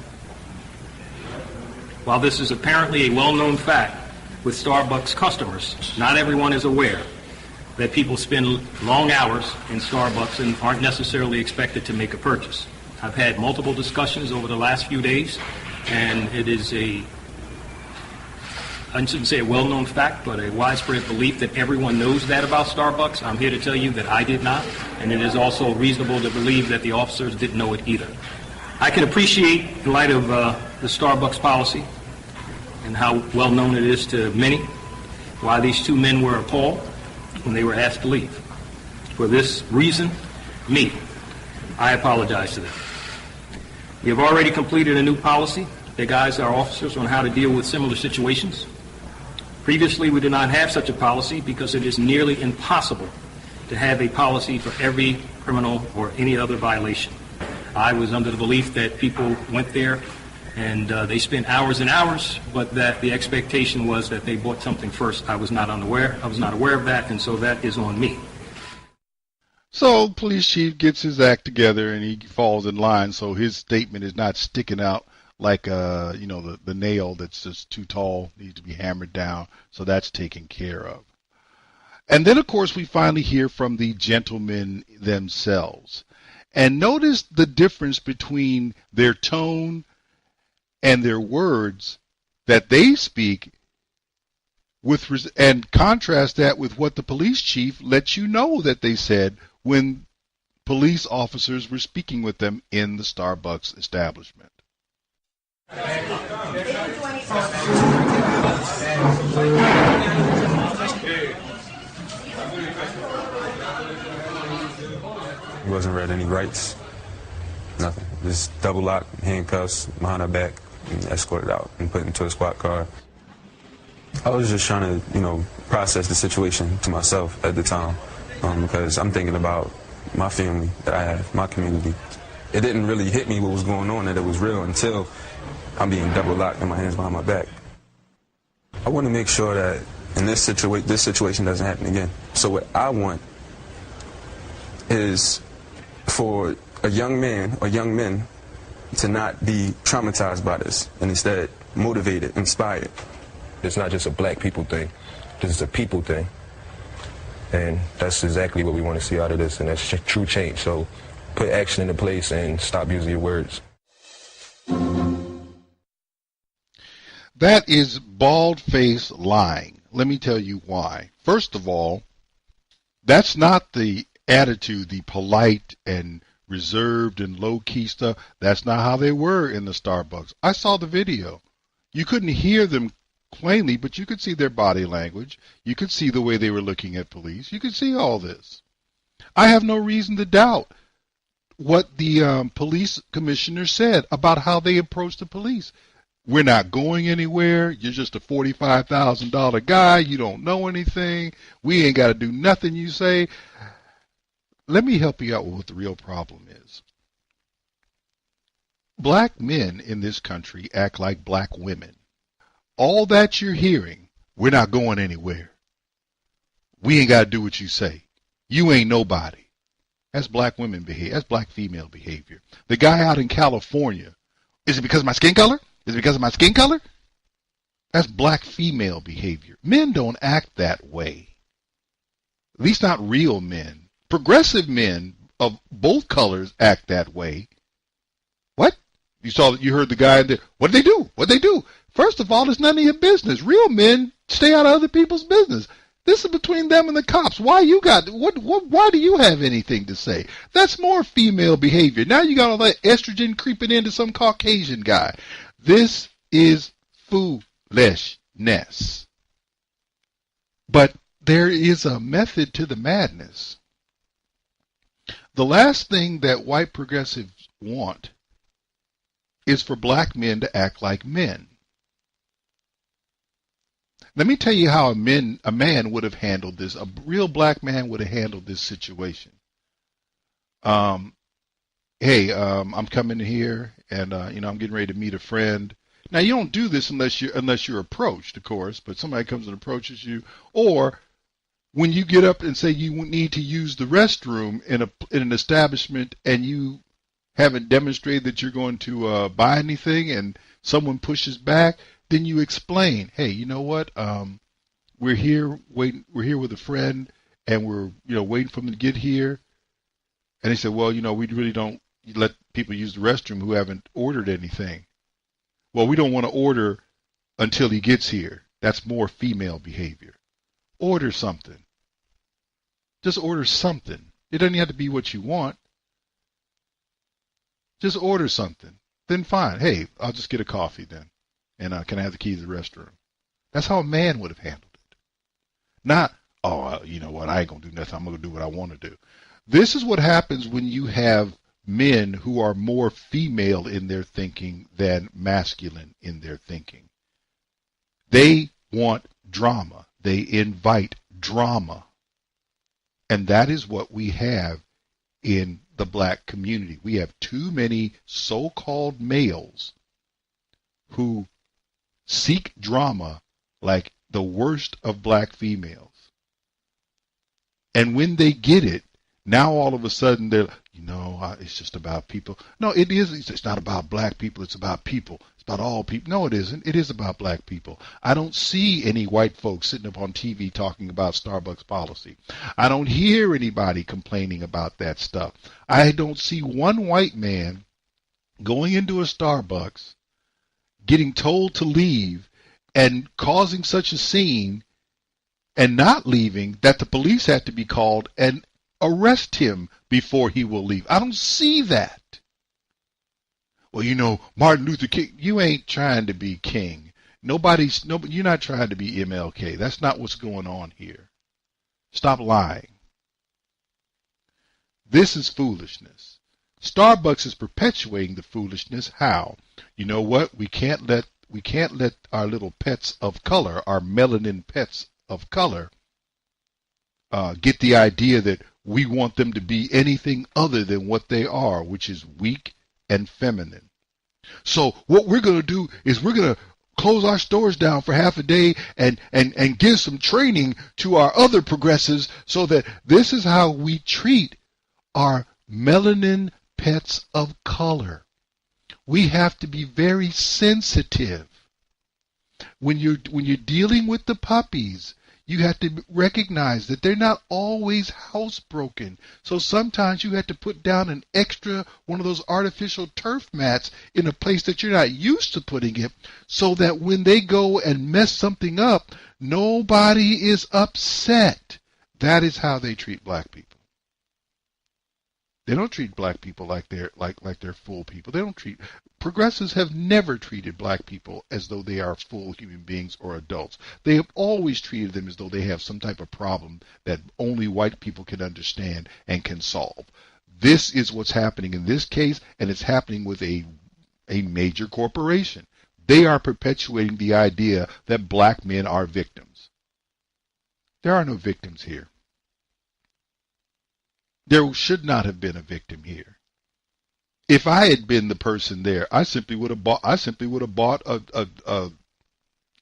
Speaker 22: While this is apparently a well-known fact with Starbucks customers, not everyone is aware that people spend long hours in Starbucks and aren't necessarily expected to make a purchase. I've had multiple discussions over the last few days, and it is I shouldn't say a well-known fact, but a widespread belief that everyone knows that about Starbucks. I'm here to tell you that I did not, and it is also reasonable to believe that the officers didn't know it either. I can appreciate, in light of the Starbucks policy and how well known it is to many, why these two men were appalled when they were asked to leave. For this reason, I apologize to them. We have already completed a new policy that guides our officers on how to deal with similar situations. Previously, we did not have such a policy because it is nearly impossible to have a policy for every criminal or any other violation. I was under the belief that people went there and they spent hours and hours, but that the expectation was that they bought something first. I was not aware of that, and so that is on me.
Speaker 6: So police chief gets his act together and he falls in line, so his statement is not sticking out like the nail that's just too tall, needs to be hammered down. So that's taken care of. And then, of course, we finally hear from the gentlemen themselves. And notice the difference between their tone and their words that they speak and contrast that with what the police chief lets you know that they said when police officers were speaking with them in the Starbucks establishment.
Speaker 3: It wasn't read any rights, nothing. Just double lock, handcuffs behind her back, and escorted out and put into a squad car. I was just trying to, process the situation to myself at the time, because I'm thinking about my family that I have, my community. It didn't really hit me what was going on, that it was real, until I'm being double locked and my hands behind my back. I want to make sure that in this situation doesn't happen again. So what I want is for a young man or young men to not be traumatized by this, and instead motivated, inspired.
Speaker 5: It's not just a black people thing. This is a people thing. And that's exactly what we want to see out of this, and that's true change. So put action into place and stop using your words.
Speaker 6: That is bald-faced lying. Let me tell you why. First of all, that's not the attitude, the polite and reserved and low-key stuff. That's not how they were in the Starbucks. I saw the video. You couldn't hear them plainly, but you could see their body language. You could see the way they were looking at police. You could see all this. I have no reason to doubt what the police commissioner said about how they approached the police. We're not going anywhere. You're just a $45,000 guy. You don't know anything. We ain't got to do nothing you say. Let me help you out with what the real problem is. Black men in this country act like black women. All that you're hearing, we're not going anywhere. We ain't got to do what you say. You ain't nobody. That's black women behavior. That's black female behavior. The guy out in California, is it because of my skin color? Is it because of my skin color? That's black female behavior. Men don't act that way. At least not real men. Progressive men of both colors act that way. What? You heard the guy there. What did they do? What did they do? First of all, it's none of your business. Real men stay out of other people's business. This is between them and the cops. Why do you have anything to say? That's more female behavior. Now you got all that estrogen creeping into some Caucasian guy. This is foolishness. But there is a method to the madness. The last thing that white progressives want is for black men to act like men. Let me tell you how a man would have handled this. A real black man would have handled this situation. Hey, I'm coming here, and I'm getting ready to meet a friend. Now, you don't do this unless you're approached, of course. But somebody comes and approaches you, or when you get up and say you need to use the restroom in an establishment, and you haven't demonstrated that you're going to buy anything, and someone pushes back, then you explain, hey, you know what? We're here with a friend, and we're waiting for them to get here. And they said, well, we really don't let people use the restroom who haven't ordered anything. Well, we don't want to order until he gets here. That's more female behavior. Order something. Just order something. It doesn't have to be what you want. Just order something. Then fine. Hey, I'll just get a coffee then. And can I have the key to the restroom? That's how a man would have handled it. Not, you know what, I ain't going to do nothing. I'm going to do what I want to do. This is what happens when you have men who are more female in their thinking than masculine in their thinking. They want drama. They invite drama. And that is what we have in the black community. We have too many so-called males who seek drama like the worst of black females. And when they get it, now all of a sudden they're, it's just about people. No, it is. It's not about black people. It's about people. It's about all people. No, it isn't. It is about black people. I don't see any white folks sitting up on TV talking about Starbucks policy. I don't hear anybody complaining about that stuff. I don't see one white man going into a Starbucks, getting told to leave, and causing such a scene and not leaving that the police had to be called and arrest him before he will leave. I don't see that. Well, Martin Luther King, you ain't trying to be king. You're not trying to be MLK. That's not what's going on here. Stop lying. This is foolishness. Starbucks is perpetuating the foolishness. How? You know what? We can't let our little pets of color, our melanin pets of color, get the idea that we want them to be anything other than what they are, which is weak and feminine. So what we're going to do is we're going to close our stores down for half a day and give some training to our other progressives so that this is how we treat our melanin pets of color. We have to be very sensitive. When you're dealing with the puppies, you have to recognize that they're not always housebroken. So sometimes you have to put down an extra one of those artificial turf mats in a place that you're not used to putting it, so that when they go and mess something up, nobody is upset. That is how they treat black people. They don't treat black people like they're full people. They don't treat progressives have never treated black people as though they are full human beings or adults. They have always treated them as though they have some type of problem that only white people can understand and can solve. This is what's happening in this case, and it's happening with a major corporation. They are perpetuating the idea that black men are victims. There are no victims here. There should not have been a victim here. If I had been the person there, I simply would have bought a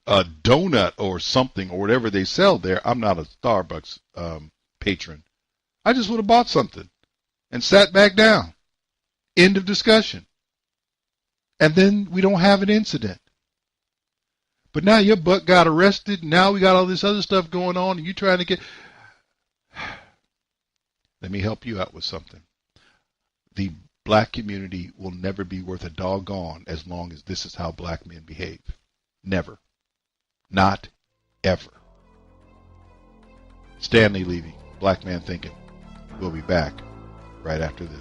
Speaker 6: donut or something or whatever they sell there. I'm not a Starbucks patron. I just would have bought something and sat back down. End of discussion. And then we don't have an incident. But now your butt got arrested. Now we got all this other stuff going on, and you trying to get. Let me help you out with something. The black community will never be worth a doggone as long as this is how black men behave. Never. Not ever. Stanley, Levy, Black Man Thinking. We'll be back right after this.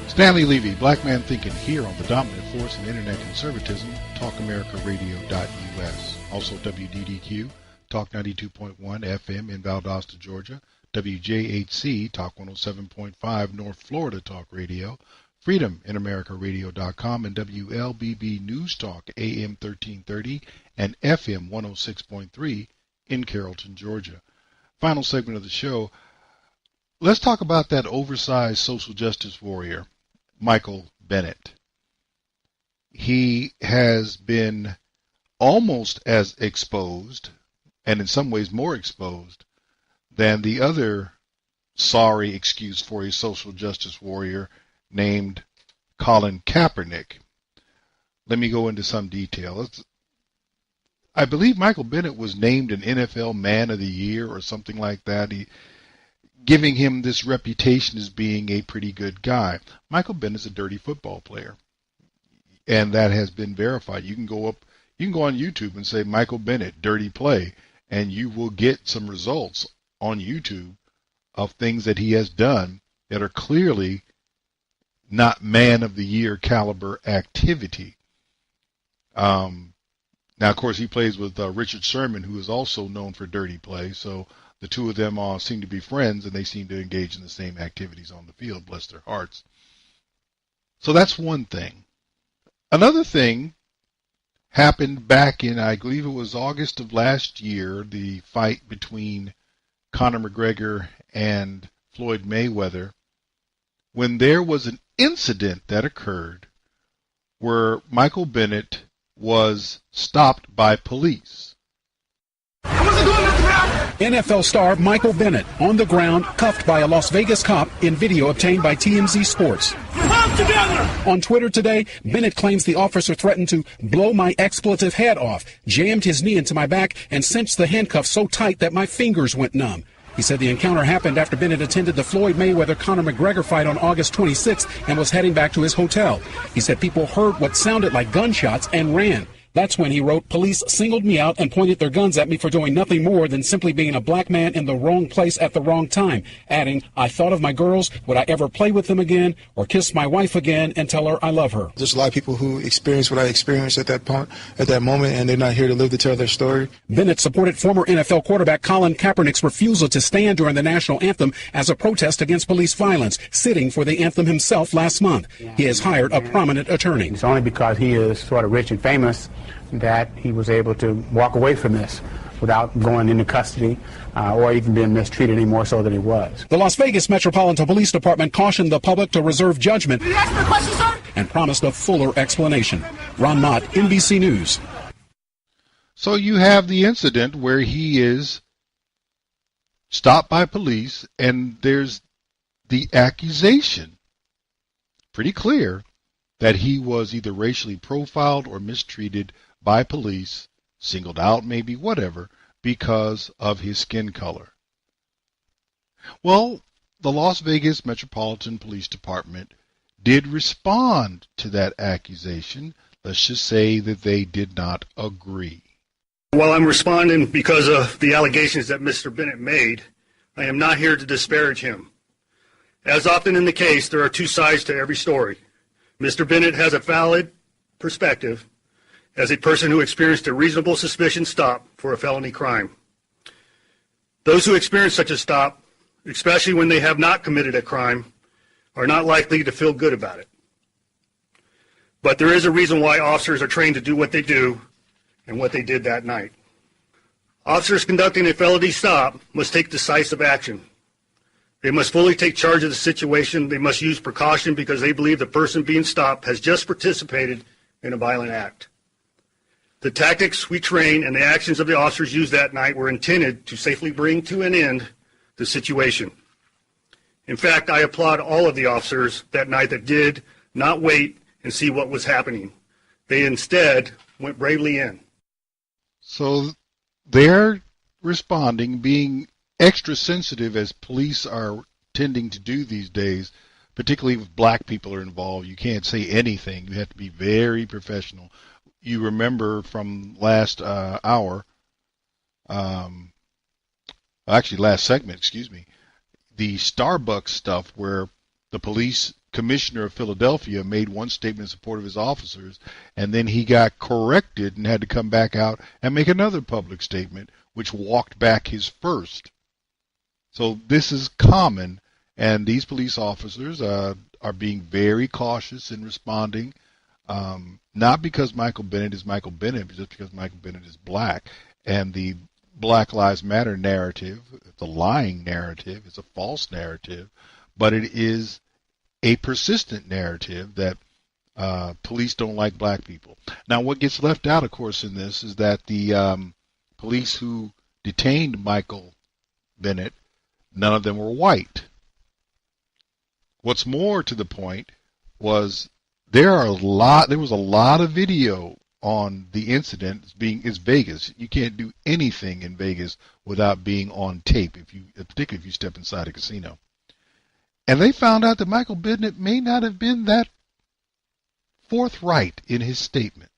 Speaker 6: Stanley Levy, Black Man Thinking, here on the dominant force in internet conservatism, talkamericaradio.us. Also WDDQ, Talk 92.1 FM in Valdosta, Georgia. WJHC, Talk 107.5 North Florida Talk Radio. Freedom in AmericaRadio.com and WLBB News Talk AM 1330 and FM 106.3 in Carrollton, Georgia. Final segment of the show. Let's talk about that oversized social justice warrior, Michael Bennett. He has been almost as exposed, and in some ways more exposed, than the other sorry excuse for a social justice warrior named Colin Kaepernick. Let me go into some detail. I believe Michael Bennett was named an NFL Man of the Year or something like that, giving him this reputation as being a pretty good guy. Michael Bennett's a dirty football player, and that has been verified. You can go on YouTube and say Michael Bennett, dirty play, and you will get some results on YouTube of things that he has done that are clearly not Man of the Year caliber activity. Now, of course, he plays with Richard Sherman, who is also known for dirty play. So the two of them seem to be friends, and they seem to engage in the same activities on the field, bless their hearts. So that's one thing. Another thing happened back in, I believe it was August of last year, the fight between Conor McGregor and Floyd Mayweather, when there was an incident that occurred where Michael Bennett was stopped by police.
Speaker 7: NFL star Michael Bennett on the ground, cuffed by a Las Vegas cop in video obtained by TMZ Sports. On Twitter today, Bennett claims the officer threatened to blow my expletive head off, jammed his knee into my back, and cinched the handcuffs so tight that my fingers went numb. He said the encounter happened after Bennett attended the Floyd Mayweather-Conor McGregor fight on August 26th and was heading back to his hotel. He said people heard what sounded like gunshots and ran. That's when he wrote, police singled me out and pointed their guns at me for doing nothing more than simply being a black man in the wrong place at the wrong time, adding, I thought of my girls, would I ever play with them again or kiss my wife again and tell her I love her?
Speaker 9: There's a lot of people who experience what I experienced at that point, at that moment, and they're not here to live to tell their story.
Speaker 7: Bennett supported former NFL quarterback Colin Kaepernick's refusal to stand during the national anthem as a protest against police violence, sitting for the anthem himself last month. He has hired a prominent attorney.
Speaker 10: It's only because he is sort of rich and famous that he was able to walk away from this without going into custody or even being mistreated any more so than he was.
Speaker 7: The Las Vegas Metropolitan Police Department cautioned the public to reserve judgment and promised a fuller explanation. Ron Mott, NBC News.
Speaker 6: So you have the incident where he is stopped by police, and there's the accusation, pretty clear, that he was either racially profiled or mistreated by police, singled out maybe, whatever, because of his skin color. Well, the Las Vegas Metropolitan Police Department did respond to that accusation. Let's just say that they did not agree.
Speaker 11: While I'm responding because of the allegations that Mr. Bennett made, I am not here to disparage him. As often in the case, there are two sides to every story. Mr. Bennett has a valid perspective as a person who experienced a reasonable suspicion stop for a felony crime. Those who experience such a stop, especially when they have not committed a crime, are not likely to feel good about it. But there is a reason why officers are trained to do what they do and what they did that night. Officers conducting a felony stop must take decisive action. They must fully take charge of the situation. They must use precaution because they believe the person being stopped has just participated in a violent act. The tactics we train and the actions of the officers used that night were intended to safely bring to an end the situation. In fact, I applaud all of the officers that night that did not wait and see what was happening. They instead went bravely in.
Speaker 6: So they're responding, being extra sensitive as police are tending to do these days, particularly if black people are involved. You can't say anything. You have to be very professional. You remember from last last segment, the Starbucks stuff where the police commissioner of Philadelphia made one statement in support of his officers, and then he got corrected and had to come back out and make another public statement which walked back his first. So this is common, and these police officers are being very cautious in responding, not because Michael Bennett is Michael Bennett, but just because Michael Bennett is black. And the Black Lives Matter narrative, it's a lying narrative, it's a false narrative, but it is a persistent narrative that police don't like black people. Now, what gets left out, of course, in this is that the police who detained Michael Bennett, none of them were white. What's more to the point was there was a lot of video on the incident. It's Vegas. You can't do anything in Vegas without being on tape, particularly if you step inside a casino. And they found out that Michael Bennett may not have been that forthright in his statements.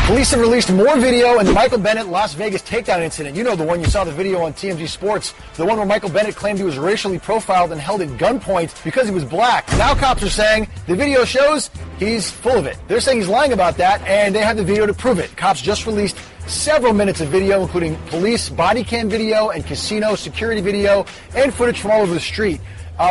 Speaker 12: Police have released more video in the Michael Bennett Las Vegas takedown incident. You know, the one you saw the video on TMZ Sports, the one where Michael Bennett claimed he was racially profiled and held at gunpoint because he was black. Now cops are saying the video shows he's full of it. They're saying he's lying about that, and they have the video to prove it. Cops just released several minutes of video, including police body cam video and casino security video and footage from all over the street,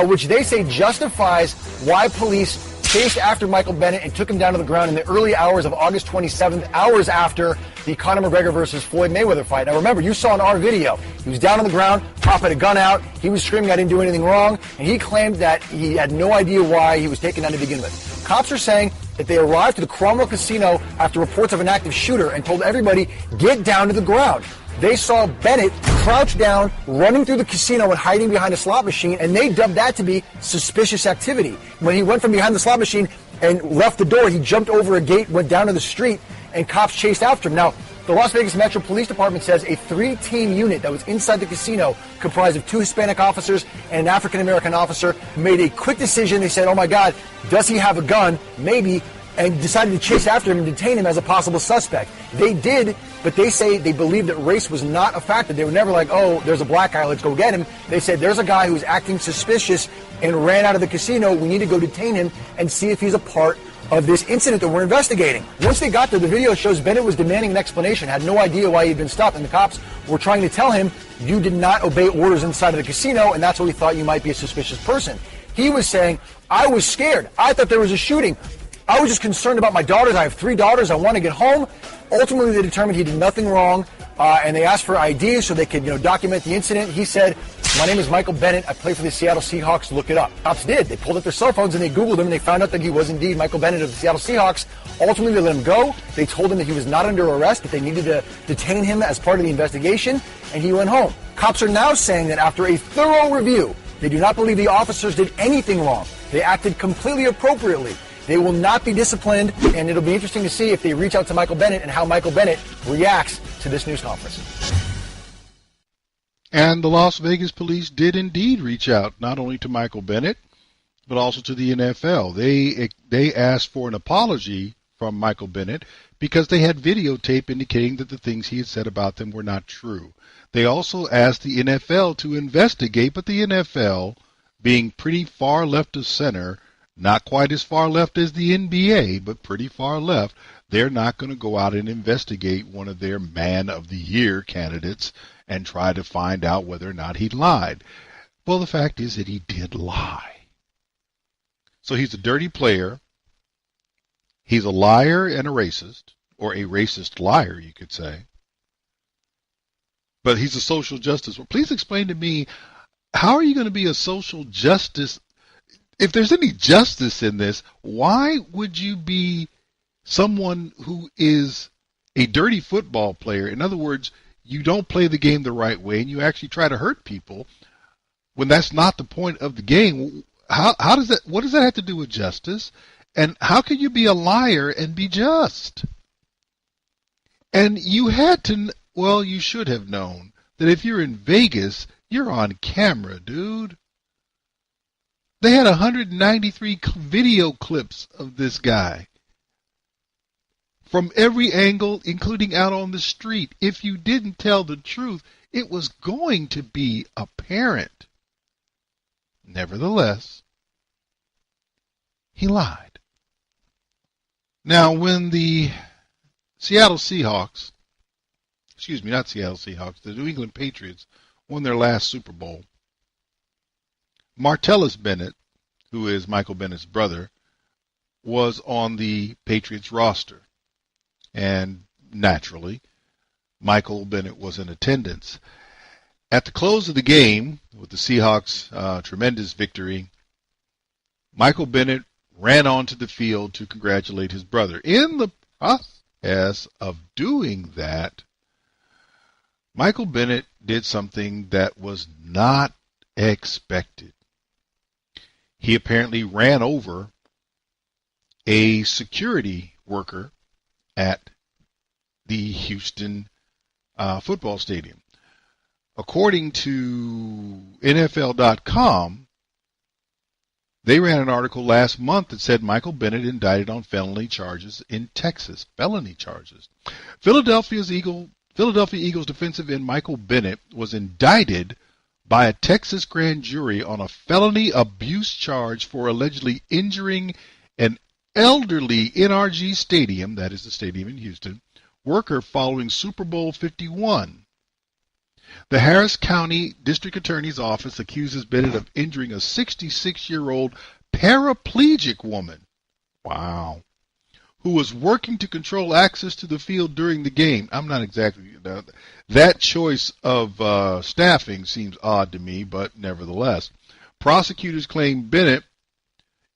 Speaker 12: which they say justifies why police chased after Michael Bennett and took him down to the ground in the early hours of August 27th, hours after the Conor McGregor versus Floyd Mayweather fight. Now remember, you saw in our video, he was down on the ground, cop had a gun out, he was screaming, I didn't do anything wrong, and he claimed that he had no idea why he was taken down to begin with. Cops are saying that they arrived to the Cromwell Casino after reports of an active shooter and told everybody, get down to the ground. They saw Bennett crouch down, running through the casino and hiding behind a slot machine, and they dubbed that to be suspicious activity. When he went from behind the slot machine and left the door, he jumped over a gate, went down to the street, and cops chased after him. Now, the Las Vegas Metro Police Department says a 3-team unit that was inside the casino, comprised of 2 Hispanic officers and an African-American officer, made a quick decision. They said, oh my God, does he have a gun? Maybe. And decided to chase after him and detain him as a possible suspect. They did, but they say they believe that race was not a factor. They were never like, oh, there's a black guy, let's go get him. They said, there's a guy who's acting suspicious and ran out of the casino. We need to go detain him and see if he's a part of this incident that we're investigating. Once they got there, the video shows Bennett was demanding an explanation, had no idea why he'd been stopped, and the cops were trying to tell him, you did not obey orders inside of the casino, and that's why we thought you might be a suspicious person. He was saying, I was scared. I thought there was a shooting. I was just concerned about my daughters. I have 3 daughters. I want to get home. Ultimately, they determined he did nothing wrong, and they asked for ID so they could, document the incident. He said, my name is Michael Bennett. I play for the Seattle Seahawks. Look it up. Cops did. They pulled up their cell phones and they Googled him, and they found out that he was indeed Michael Bennett of the Seattle Seahawks. Ultimately, they let him go. They told him that he was not under arrest, but they needed to detain him as part of the investigation, and he went home. Cops are now saying that after a thorough review, they do not believe the officers did anything wrong. They acted completely appropriately. They will not be disciplined, and it'll be interesting to see if they reach out to Michael Bennett and how Michael Bennett reacts to this news conference.
Speaker 6: And the Las Vegas police did indeed reach out, not only to Michael Bennett, but also to the NFL. They asked for an apology from Michael Bennett because they had videotape indicating that the things he had said about them were not true. They also asked the NFL to investigate, but the NFL, being pretty far left of center, not quite as far left as the NBA, but pretty far left, they're not going to go out and investigate one of their Man of the Year candidates and try to find out whether or not he lied. Well, the fact is that he did lie. So he's a dirty player. He's a liar and a racist, or a racist liar, you could say. But he's a social justice. Well, please explain to me, how are you going to be a social justice? If there's any justice in this, why would you be someone who is a dirty football player? In other words, you don't play the game the right way and you actually try to hurt people when that's not the point of the game. How does that, what does that have to do with justice? And how can you be a liar and be just? And you had to, well, you should have known that if you're in Vegas, you're on camera, dude. They had 193 video clips of this guy from every angle, including out on the street. If you didn't tell the truth, it was going to be apparent. Nevertheless, he lied. Now, when the Seattle Seahawks not Seattle Seahawks, the New England Patriots won their last Super Bowl. Martellus Bennett, who is Michael Bennett's brother, was on the Patriots roster. And naturally, Michael Bennett was in attendance. At the close of the game, with the Seahawks' tremendous victory, Michael Bennett ran onto the field to congratulate his brother. In the process of doing that, Michael Bennett did something that was not expected. He apparently ran over a security worker at the Houston football stadium. According to NFL.com, they ran an article last month that said Michael Bennett indicted on felony charges in Texas. Felony charges. Philadelphia Eagles defensive end Michael Bennett was indicted by a Texas grand jury on a felony abuse charge for allegedly injuring an elderly NRG Stadium, that is the stadium in Houston, worker following Super Bowl 51. The Harris County District Attorney's Office accuses Bennett of injuring a 66-year-old paraplegic woman, who was working to control access to the field during the game. I'm not exactly, that choice of staffing seems odd to me, but nevertheless. Prosecutors claim Bennett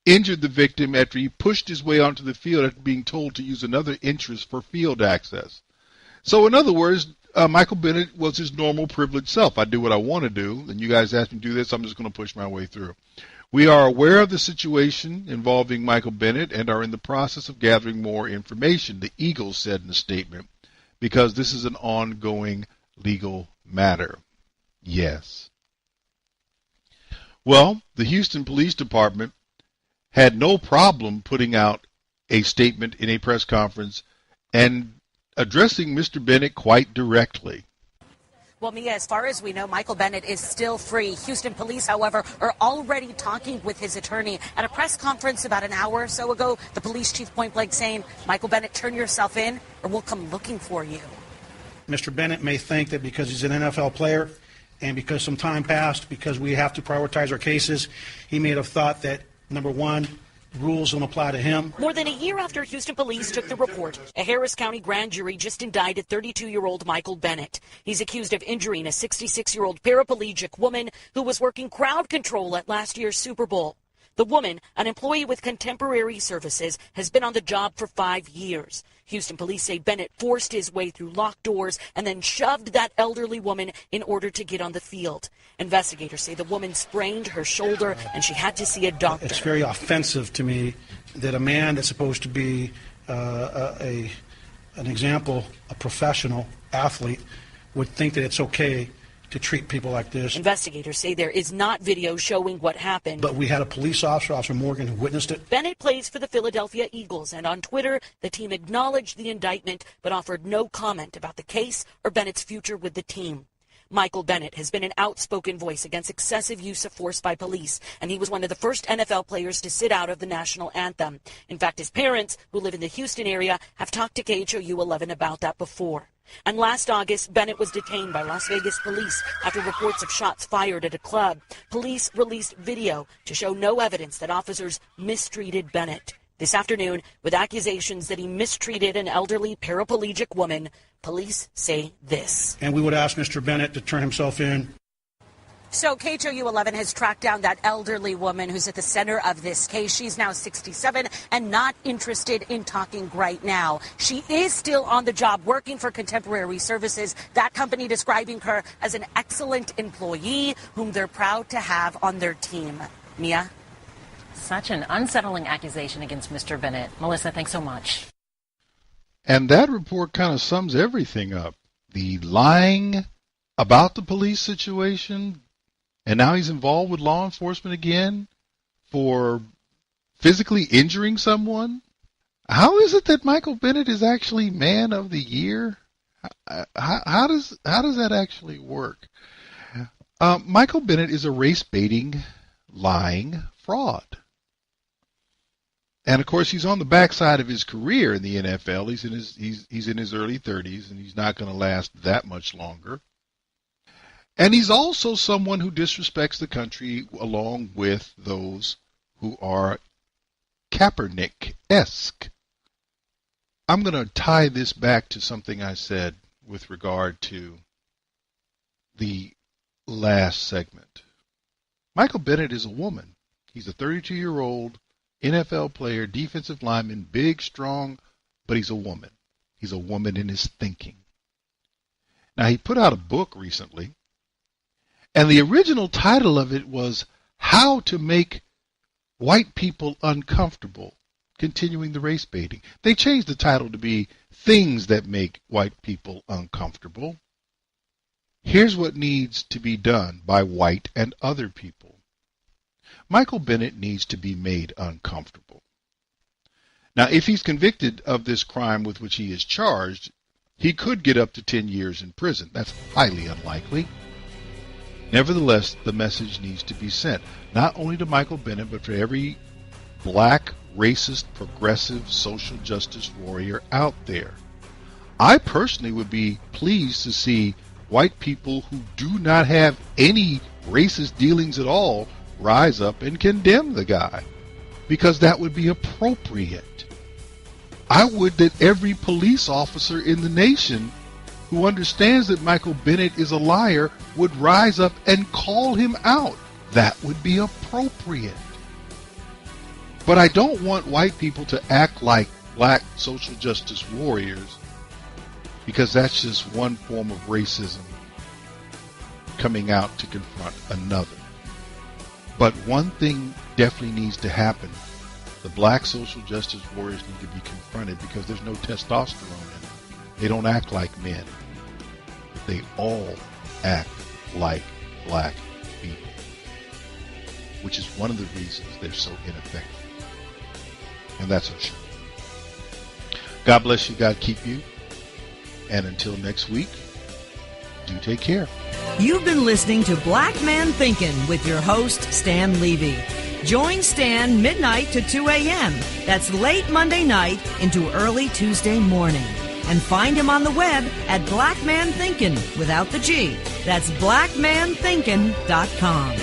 Speaker 6: injured the victim after he pushed his way onto the field after being told to use another entrance for field access. So in other words, Michael Bennett was his normal privileged self. I do what I want to do, and you guys asked me to do this, I'm just going to push my way through. We are aware of the situation involving Michael Bennett and are in the process of gathering more information, the Eagles said in a statement, because this is an ongoing legal matter. Yes. Well, the Houston Police Department had no problem putting out a statement in a press conference and addressing Mr. Bennett quite directly.
Speaker 14: Well, Mia, as far as we know, Michael Bennett is still free. Houston police, however, are already talking with his attorney. At a press conference about an hour or so ago, the police chief point blank saying, Michael Bennett, turn yourself in or we'll come looking for you.
Speaker 7: Mr. Bennett may think that because he's an NFL player and because some time passed, because we have to prioritize our cases, he may have thought that, number one, rules don't apply to him.
Speaker 14: More than a year after Houston police took the report, a Harris County grand jury just indicted 32-year-old Michael Bennett. He's accused of injuring a 66-year-old paraplegic woman who was working crowd control at last year's Super Bowl. The woman, an employee with Contemporary Services, has been on the job for 5 years. Houston police say Bennett forced his way through locked doors and then shoved that elderly woman in order to get on the field. Investigators say the woman sprained her shoulder and she had to see a doctor.
Speaker 7: It's very offensive to me that a man that's supposed to be an example, a professional athlete, would think that it's okay to treat people like this.
Speaker 14: Investigators say there is not video showing what happened.
Speaker 7: But we had a police officer, Officer Morgan, who witnessed it.
Speaker 14: Bennett plays for the Philadelphia Eagles, and on Twitter, the team acknowledged the indictment but offered no comment about the case or Bennett's future with the team. Michael Bennett has been an outspoken voice against excessive use of force by police, and he was one of the first NFL players to sit out of the national anthem. In fact, his parents, who live in the Houston area, have talked to KHOU 11 about that before. And last August, Bennett was detained by Las Vegas police after reports of shots fired at a club. Police released video to show no evidence that officers mistreated Bennett. This afternoon, with accusations that he mistreated an elderly paraplegic woman, police say this.
Speaker 7: And we would ask Mr. Bennett to turn himself in.
Speaker 14: So KHOU 11 has tracked down that elderly woman who's at the center of this case. She's now 67 and not interested in talking right now. She is still on the job working for Contemporary Services, that company describing her as an excellent employee whom they're proud to have on their team. Mia?
Speaker 18: Such an unsettling accusation against Mr. Bennett. Melissa, thanks so much.
Speaker 6: And that report kind of sums everything up. The lying about the police situation, and now he's involved with law enforcement again for physically injuring someone. How is it that Michael Bennett is actually Man of the Year? How does that actually work? Michael Bennett is a race-baiting, lying fraud. And of course, he's on the backside of his career in the NFL. He's in his early 30s, and he's not going to last that much longer. And he's also someone who disrespects the country along with those who are Kaepernick-esque. I'm going to tie this back to something I said with regard to the last segment. Michael Bennett is a woman. He's a 32-year-old NFL player, defensive lineman, big, strong, but he's a woman. He's a woman in his thinking. Now, he put out a book recently, and the original title of it was How to Make White People Uncomfortable, Continuing the Race Baiting. They changed the title to be Things That Make White People Uncomfortable. Here's what needs to be done by white and other people. Michael Bennett needs to be made uncomfortable. Now, if he's convicted of this crime with which he is charged, he could get up to 10 years in prison. That's highly unlikely. Nevertheless, the message needs to be sent, not only to Michael Bennett, but for every black, racist, progressive, social justice warrior out there. I personally would be pleased to see white people who do not have any racist dealings at all rise up and condemn the guy, because that would be appropriate. I would that every police officer in the nation who understands that Michael Bennett is a liar would rise up and call him out. That would be appropriate. But I don't want white people to act like black social justice warriors, because that's just one form of racism coming out to confront another. But one thing definitely needs to happen. The black social justice warriors need to be confronted, because there's no testosterone in them. They don't act like men. But they all act like black people, which is one of the reasons they're so ineffective. And that's our show. God bless you. God keep you. And until next week, do take care.
Speaker 13: You've been listening to Black Man Thinkin' with your host, Stan Levy. Join Stan midnight to 2 a.m. That's late Monday night into early Tuesday morning. And find him on the web at Black Man Thinkin' without the G. That's blackmanthinkin.com.